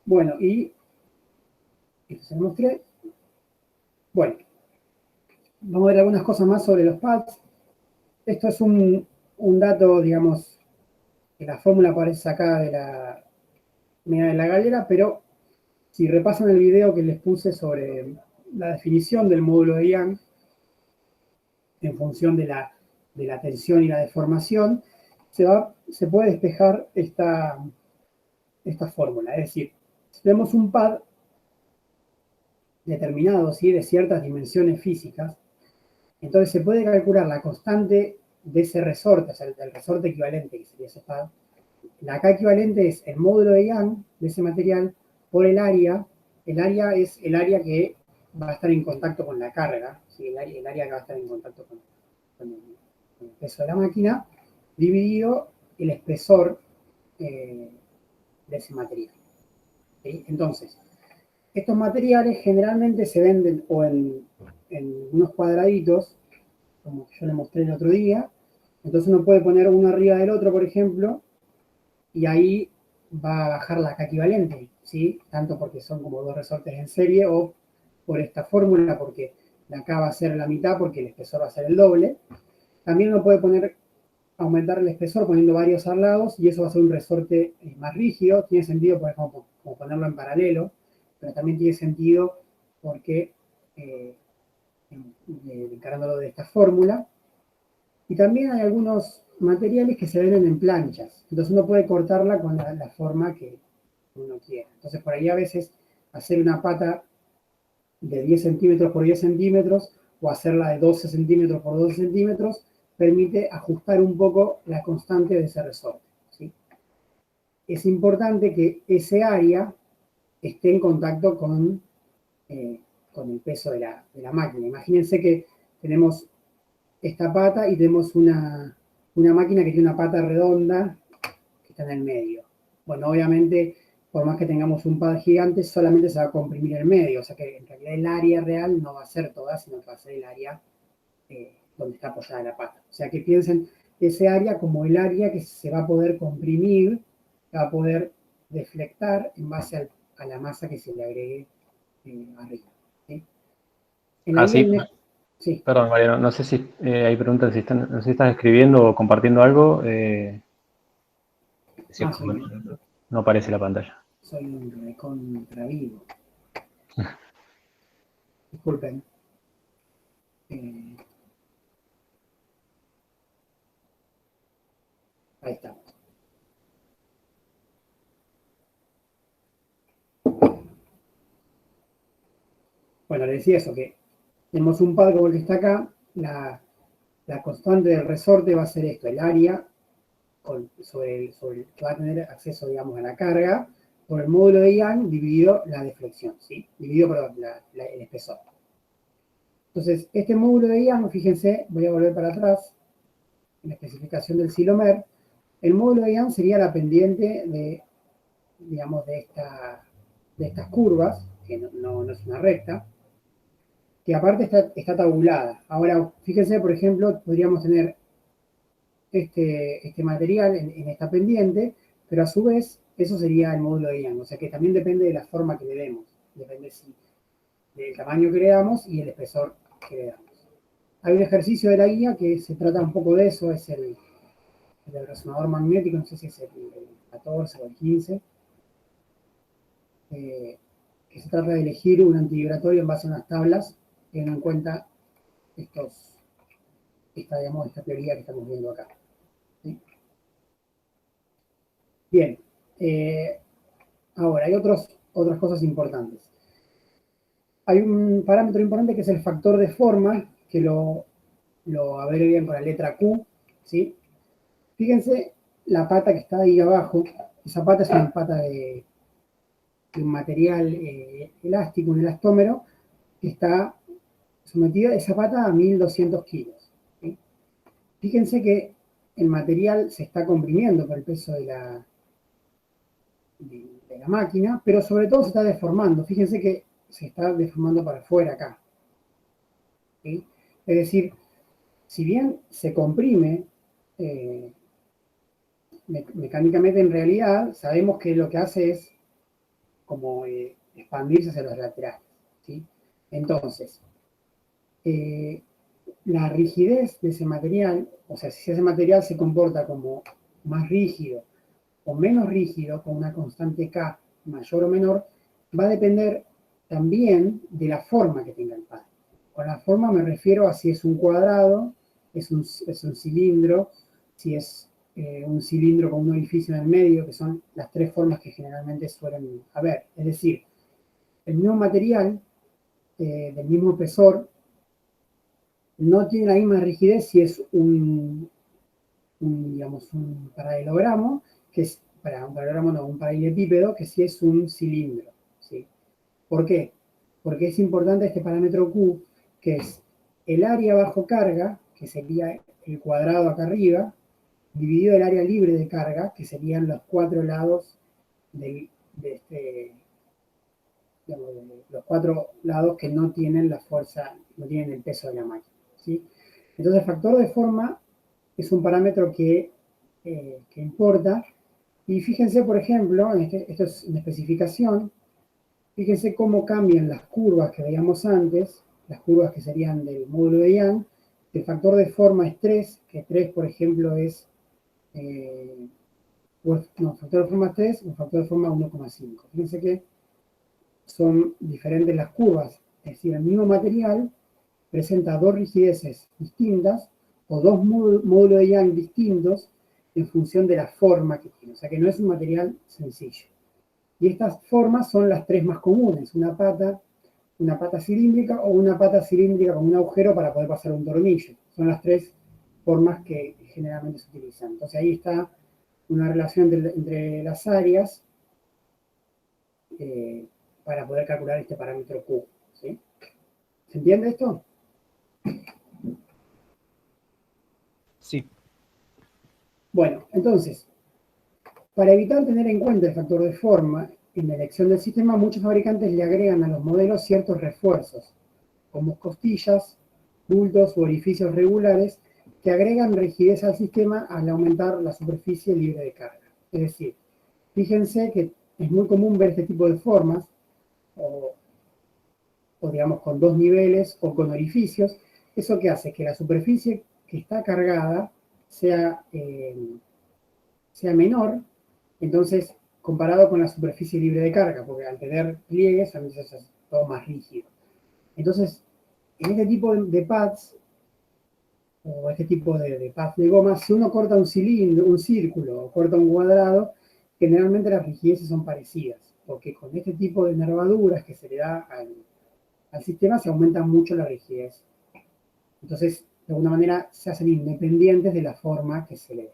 Bueno, y esto se lo mostré. Bueno, vamos a ver algunas cosas más sobre los pads. Esto es un dato, digamos, que la fórmula parece sacada de la galera, pero si repasan el video que les puse sobre la definición del módulo de Young en función de la tensión y la deformación, se puede despejar esta fórmula. Es decir, si tenemos un pad determinado, ¿sí?, de ciertas dimensiones físicas, entonces se puede calcular la constante de ese resorte, o sea, del resorte equivalente, que sería ese pad. La K equivalente es el módulo de Young de ese material por el área. El área es el área que va a estar en contacto con la carga, ¿sí? El área que va a estar en contacto con el peso de la máquina, dividido el espesor de ese material. ¿Sí? Entonces, estos materiales generalmente se venden o en unos cuadraditos, como yo le mostré el otro día. Entonces uno puede poner uno arriba del otro, por ejemplo, y ahí va a bajar la K equivalente, ¿sí? Tanto porque son como dos resortes en serie, o por esta fórmula, porque la K va a ser la mitad, porque el espesor va a ser el doble. También uno puede aumentar el espesor poniendo varios al lado, y eso va a ser un resorte más rígido. Tiene sentido como ponerlo en paralelo, pero también tiene sentido porque encarándolo de esta fórmula. Y también hay algunos materiales que se venden en planchas, entonces uno puede cortarla con la forma que uno quiera. Entonces por ahí a veces hacer una pata de 10 centímetros por 10 centímetros o hacerla de 12 centímetros por 12 centímetros permite ajustar un poco la constante de ese resorte, ¿sí? Es importante que ese área esté en contacto con el peso de la máquina. Imagínense que tenemos esta pata y tenemos una máquina que tiene una pata redonda que está en el medio. Bueno, obviamente, por más que tengamos un pad gigante, solamente se va a comprimir el medio, o sea que en realidad el área real no va a ser toda, sino que va a ser el área donde está apoyada la pata. O sea que piensen ese área como el área que se va a poder comprimir, va a poder deflectar en base a la masa que se le agregue arriba. ¿Sí? Sí. Perdón, Mariano, no sé si hay preguntas, no sé si estás escribiendo o compartiendo algo. No aparece la pantalla. Soy un recontra vivo. Disculpen. Ahí estamos. Bueno, le decía eso, que tenemos un pad como el que está acá, la constante del resorte va a ser esto, el área sobre el que va a tener acceso, digamos, a la carga, por el módulo de Young dividido la deflexión, ¿sí? Dividido, perdón, el espesor. Entonces, este módulo de Young, fíjense, voy a volver para atrás, en la especificación del Silomer, el módulo de Young sería la pendiente de, digamos, de estas curvas, que no es una recta, que aparte está tabulada. Ahora, fíjense, por ejemplo, podríamos tener este material en esta pendiente, pero a su vez, eso sería el módulo de Young, o sea que también depende de la forma que le demos, depende del tamaño que le damos y el espesor que le damos. Hay un ejercicio de la guía que se trata un poco de eso, es el del resonador magnético, no sé si es el 14 o el 15, que se trata de elegir un antivibratorio en base a unas tablas que tengan en cuenta esta teoría que estamos viendo acá. ¿Sí? Bien, ahora hay otras cosas importantes. Hay un parámetro importante que es el factor de forma, que lo abrevian con la letra Q, ¿sí? Fíjense la pata que está ahí abajo. Esa pata es una pata de un material elástico, un elastómero, que está sometida esa pata a 1200 kilos. ¿Sí? Fíjense que el material se está comprimiendo por el peso de la máquina, pero sobre todo se está deformando. Fíjense que se está deformando para afuera acá. ¿Sí? Es decir, si bien se comprime mecánicamente, en realidad sabemos que lo que hace es como expandirse hacia los laterales, ¿sí? Entonces, la rigidez de ese material, o sea, si ese material se comporta como más rígido o menos rígido, con una constante K mayor o menor, va a depender también de la forma que tenga el pad. Con la forma me refiero a si es un cuadrado, es un cilindro, si es un cilindro con un orificio en el medio, que son las tres formas que generalmente suelen haber. Es decir, el mismo material, del mismo espesor, no tiene la misma rigidez si es digamos, un paralelogramo, que es, un paralelogramo no, un paralelepípedo, que si es un cilindro, ¿sí? ¿Por qué? Porque es importante este parámetro Q, que es el área bajo carga, que sería el cuadrado acá arriba, dividido el área libre de carga, que serían los cuatro lados de los cuatro lados que no tienen la fuerza, no tienen el peso de la máquina, ¿sí? Entonces el factor de forma es un parámetro que importa. Y fíjense, por ejemplo, esto es una especificación, fíjense cómo cambian las curvas que veíamos antes, las curvas que serían del módulo de Young. El factor de forma es 3, que 3, por ejemplo, es... factor de forma 3, un factor de forma 1,5. Fíjense que son diferentes las curvas, es decir, el mismo material presenta dos rigideces distintas o dos módulos de Young distintos en función de la forma que tiene, o sea que no es un material sencillo. Y estas formas son las tres más comunes, una pata cilíndrica o una pata cilíndrica con un agujero para poder pasar un tornillo. Son las tres formas que generalmente se utilizan. Entonces ahí está una relación entre las áreas para poder calcular este parámetro Q, ¿sí? ¿Se entiende esto? Sí. Bueno, entonces, para evitar tener en cuenta el factor de forma en la elección del sistema, muchos fabricantes le agregan a los modelos ciertos refuerzos, como costillas, bultos u orificios regulares, que agregan rigidez al sistema al aumentar la superficie libre de carga. Es decir, fíjense que es muy común ver este tipo de formas, o digamos con dos niveles o con orificios. Eso que hace que la superficie que está cargada sea menor, entonces comparado con la superficie libre de carga, porque al tener pliegues a veces es todo más rígido. Entonces, en este tipo de pads, o este tipo de pads de goma, si uno corta un cilindro, un círculo, o corta un cuadrado, generalmente las rigideces son parecidas, porque con este tipo de nervaduras que se le da al sistema se aumenta mucho la rigidez. Entonces, de alguna manera, se hacen independientes de la forma que se le dé.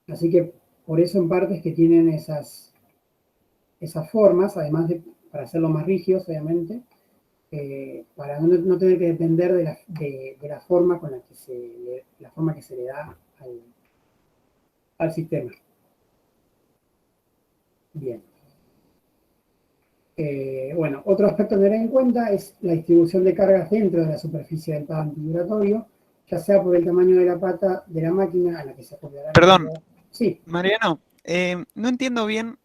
Así que, por eso en parte es que tienen esas formas, además de para hacerlo más rígidos, obviamente, para no tener que depender de la forma con que se le da al sistema. Bien. Bueno, otro aspecto a tener en cuenta es la distribución de cargas dentro de la superficie del pad antivibratorio, ya sea por el tamaño de la pata de la máquina a la que se acoplará. Perdón, sí. Mariano, no entiendo bien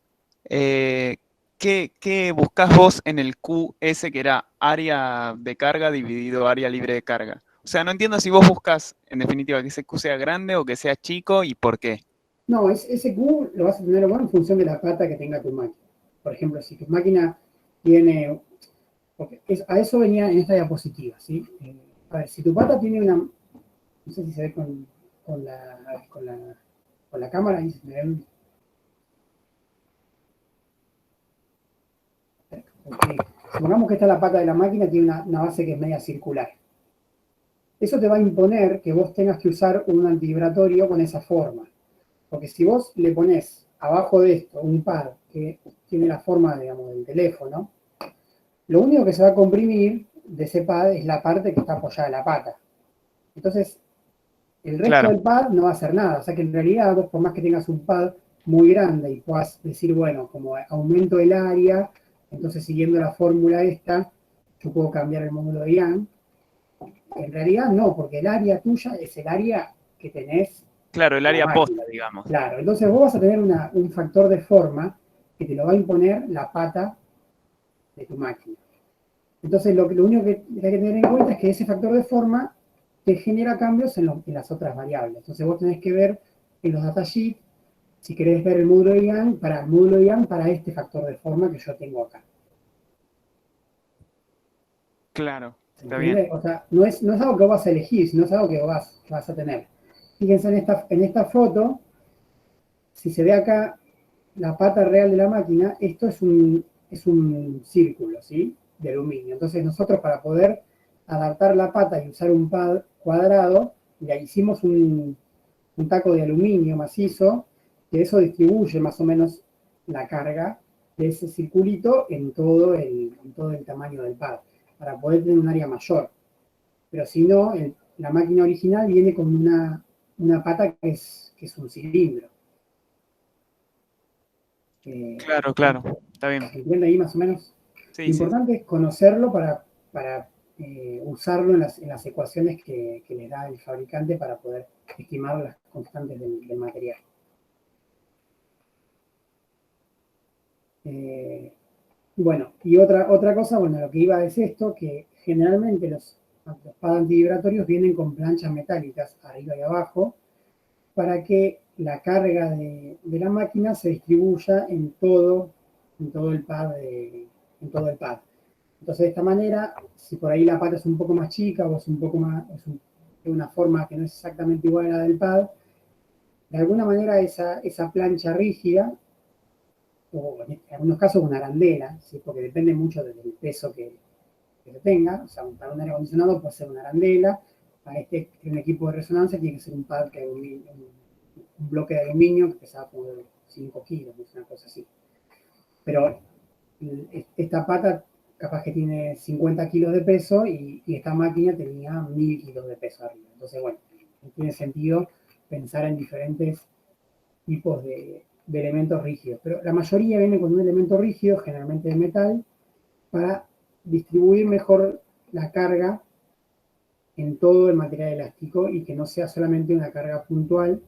qué buscas vos en el QS, que era área de carga dividido área libre de carga. O sea, no entiendo si vos buscas, en definitiva, que ese Q sea grande o que sea chico y por qué. No, ese Q lo vas a tener bueno en función de la pata que tenga tu máquina. Por ejemplo, si tu máquina tiene... a eso venía en esta diapositiva, ¿sí? A ver, si tu pata tiene una... No sé si se ve con la cámara, ahí se me ven. Okay. Supongamos que esta es la pata de la máquina, tiene una base que es media circular. Eso te va a imponer que vos tengas que usar un antivibratorio con esa forma. Porque si vos le pones abajo de esto un pad que tiene la forma, digamos, del teléfono, lo único que se va a comprimir de ese pad es la parte que está apoyada en la pata. Entonces, el resto del pad no va a hacer nada. O sea que en realidad, vos, por más que tengas un pad muy grande y puedas decir, bueno, como aumento el área, entonces siguiendo la fórmula esta, yo puedo cambiar el módulo de Young. En realidad no, porque el área tuya es el área que tenés. Claro, el área posta, digamos. Claro, entonces vos vas a tener un factor de forma que te lo va a imponer la pata de tu máquina. Entonces lo único que hay que tener en cuenta es que ese factor de forma te genera cambios en las otras variables. Entonces vos tenés que ver en los datasheets si querés ver el módulo de Young para este factor de forma que yo tengo acá. Claro, ¿Se está entiende? bien. O sea, no es algo que vas a elegir, sino es algo que vas a tener. Fíjense en esta foto, si se ve acá la pata real de la máquina, esto es un círculo, ¿sí? De aluminio. Entonces nosotros para poder adaptar la pata y usar un pad cuadrado, ya hicimos un taco de aluminio macizo, que eso distribuye más o menos la carga de ese circulito en todo el tamaño del pad, para poder tener un área mayor. Pero si no, la máquina original viene con una pata que es un cilindro. Claro, está bien. ¿Se entiende ahí más o menos? Sí, Lo importante es conocerlo para usarlo en las ecuaciones que le da el fabricante para poder estimar las constantes del material. Bueno, y otra cosa, bueno, lo que iba es esto, que generalmente los pads antivibratorios vienen con planchas metálicas arriba y abajo para que la carga de la máquina se distribuya en todo el pad. Entonces, de esta manera, si por ahí la pata es un poco más chica o es un poco más, de una forma que no es exactamente igual a la del pad, de alguna manera esa plancha rígida, o en algunos casos una arandela, ¿sí? Porque depende mucho del peso que se tenga, o sea, para un aire acondicionado puede ser una arandela, para un equipo de resonancia tiene que ser un pad un bloque de aluminio que pesaba como 5 kilos, una cosa así. Pero esta pata capaz que tiene 50 kilos de peso y esta máquina tenía 1000 kilos de peso arriba. Entonces, bueno, tiene sentido pensar en diferentes tipos de elementos rígidos. Pero la mayoría viene con un elemento rígido, generalmente de metal, para distribuir mejor la carga en todo el material elástico y que no sea solamente una carga puntual,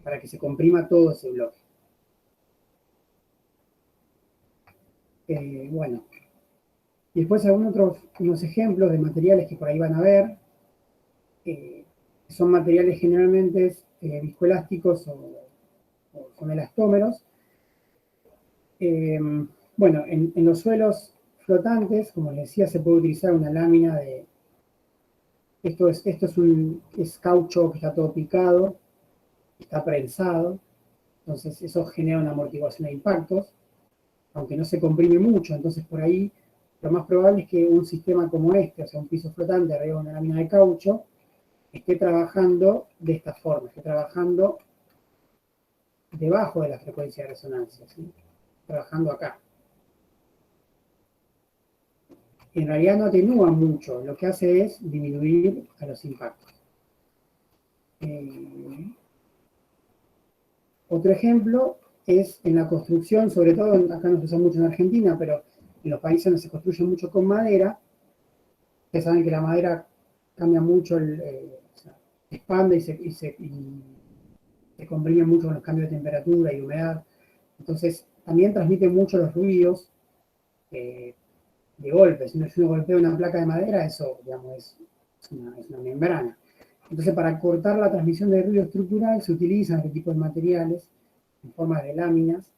para que se comprima todo ese bloque. Bueno, y después unos ejemplos de materiales que por ahí van a ver, son materiales generalmente viscoelásticos o con elastómeros. Bueno, en los suelos flotantes, como les decía, se puede utilizar una lámina de... Esto es caucho que está todo picado, está prensado, entonces eso genera una amortiguación de impactos, aunque no se comprime mucho, entonces por ahí lo más probable es que un sistema como este, o sea, un piso flotante arriba de una lámina de caucho, esté trabajando de esta forma, esté trabajando debajo de la frecuencia de resonancia, ¿sí? Trabajando acá. En realidad no atenúa mucho, lo que hace es disminuir a los impactos. Otro ejemplo es en la construcción, sobre todo, acá no se usa mucho en Argentina, pero en los países donde se construye mucho con madera, ustedes saben que la madera cambia mucho, o sea, expande y se comprime mucho con los cambios de temperatura y humedad. Entonces, también transmite mucho los ruidos de golpe. Si uno golpea una placa de madera, eso, digamos, es una membrana. Entonces, para cortar la transmisión de ruido estructural, se utilizan este tipo de materiales en forma de láminas.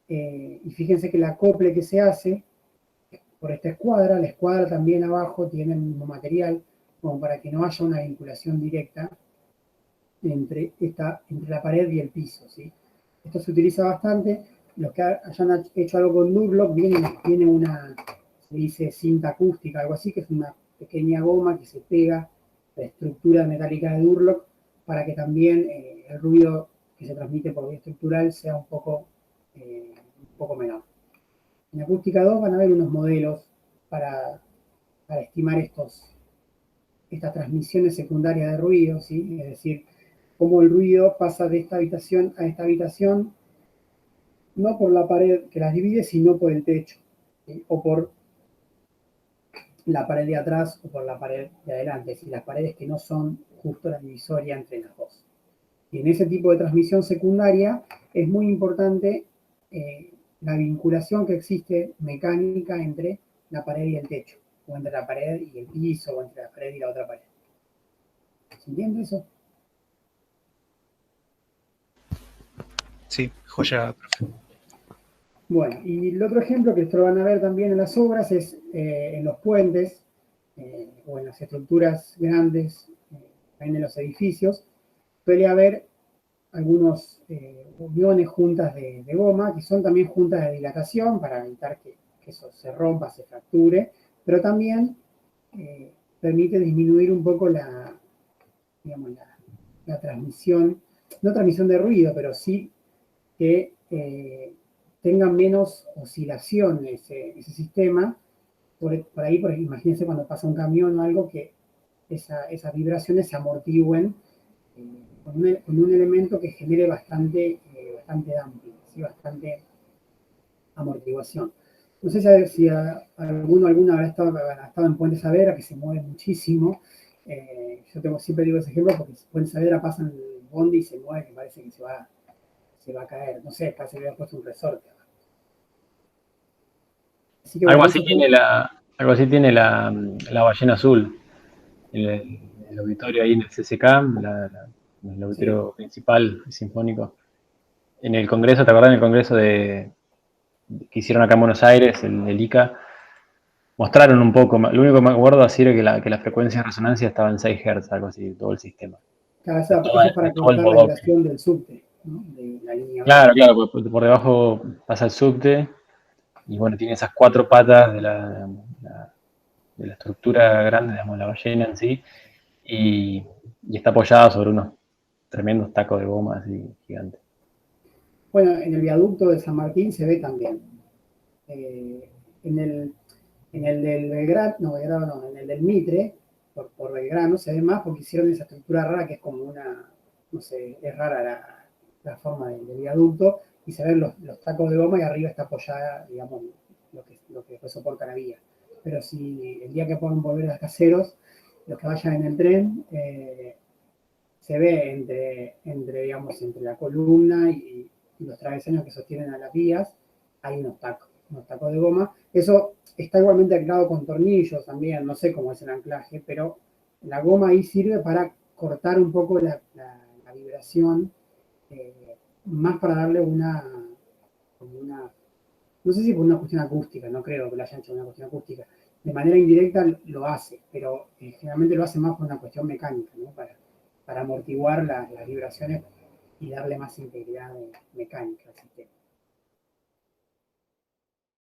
Y fíjense que el acople que se hace por esta escuadra, la escuadra también abajo tiene el mismo material, como para que no haya una vinculación directa entre la pared y el piso, ¿sí? Esto se utiliza bastante. Los que hayan hecho algo con Durlock, viene una, se dice cinta acústica, algo así, que es una pequeña goma que se pega a la estructura metálica de Durlock para que también el ruido que se transmite por vía estructural sea un poco menor. En Acústica 2 van a ver unos modelos para estimar estas transmisiones secundarias de ruido, ¿sí? Es decir, cómo el ruido pasa de esta habitación a esta habitación, no por la pared que las divide, sino por el techo, ¿sí? O por la pared de atrás o por la pared de adelante, es decir, las paredes que no son justo la divisoria entre las dos. Y en ese tipo de transmisión secundaria es muy importante la vinculación que existe mecánica entre la pared y el techo, o entre la pared y el piso, o entre la pared y la otra pared. ¿Se entiende eso? Sí, joya, profe. Bueno, y el otro ejemplo que esto lo van a ver también en las obras es en los puentes o en las estructuras grandes en los edificios, suele haber algunos uniones juntas de goma, que son también juntas de dilatación para evitar que eso se rompa, se fracture, pero también permite disminuir un poco digamos, la transmisión, no transmisión de ruido, pero sí que tenga menos oscilación ese sistema. Por ahí, imagínense cuando pasa un camión o algo, que esas vibraciones se amortigüen con un elemento que genere bastante damping, ¿sí? Bastante amortiguación. No sé si alguna habrá estado en Puente Saavedra, que se mueve muchísimo. Yo siempre digo ese ejemplo porque Puente Saavedra pasa en el bondi y se mueve, que parece que se va a caer. No sé, casi le había puesto un resorte. Así que, Algo bueno, así tiene la ballena azul. El auditorio ahí en el CCK, el auditorio principal sinfónico. En el congreso, ¿te acordás? En el congreso que hicieron acá en Buenos Aires, el ICA, mostraron un poco, lo único que me acuerdo así era que la frecuencia de resonancia estaba en 6 Hz, algo así, todo el sistema. Eso es para Todo el cortar la bodoque. vibración del subte, ¿no? De la línea. Claro, por debajo pasa el subte, y bueno, tiene esas 4 patas de la estructura grande, digamos, la ballena en sí, y está apoyada sobre unos tremendos tacos de goma así gigantes. Bueno, en el viaducto de San Martín se ve también. En el del Belgrano, no, en el del Mitre, por Belgrano, se ve más porque hicieron esa estructura rara que es como no sé, es rara la forma del viaducto, y se ven los tacos de goma y arriba está apoyada, digamos, lo que después soporta la vía. Pero si el día que puedan volver a Caseros, los que vayan en el tren, se ve digamos, entre la columna y los travesaños que sostienen a las vías, hay unos tacos de goma. Eso está igualmente anclado con tornillos también, no sé cómo es el anclaje, pero la goma ahí sirve para cortar un poco la vibración, más para darle no sé si por una cuestión acústica, no creo que lo hayan hecho por una cuestión acústica. De manera indirecta lo hace, pero generalmente lo hace más por una cuestión mecánica, ¿no? Para amortiguar las vibraciones y darle más integridad mecánica al sistema.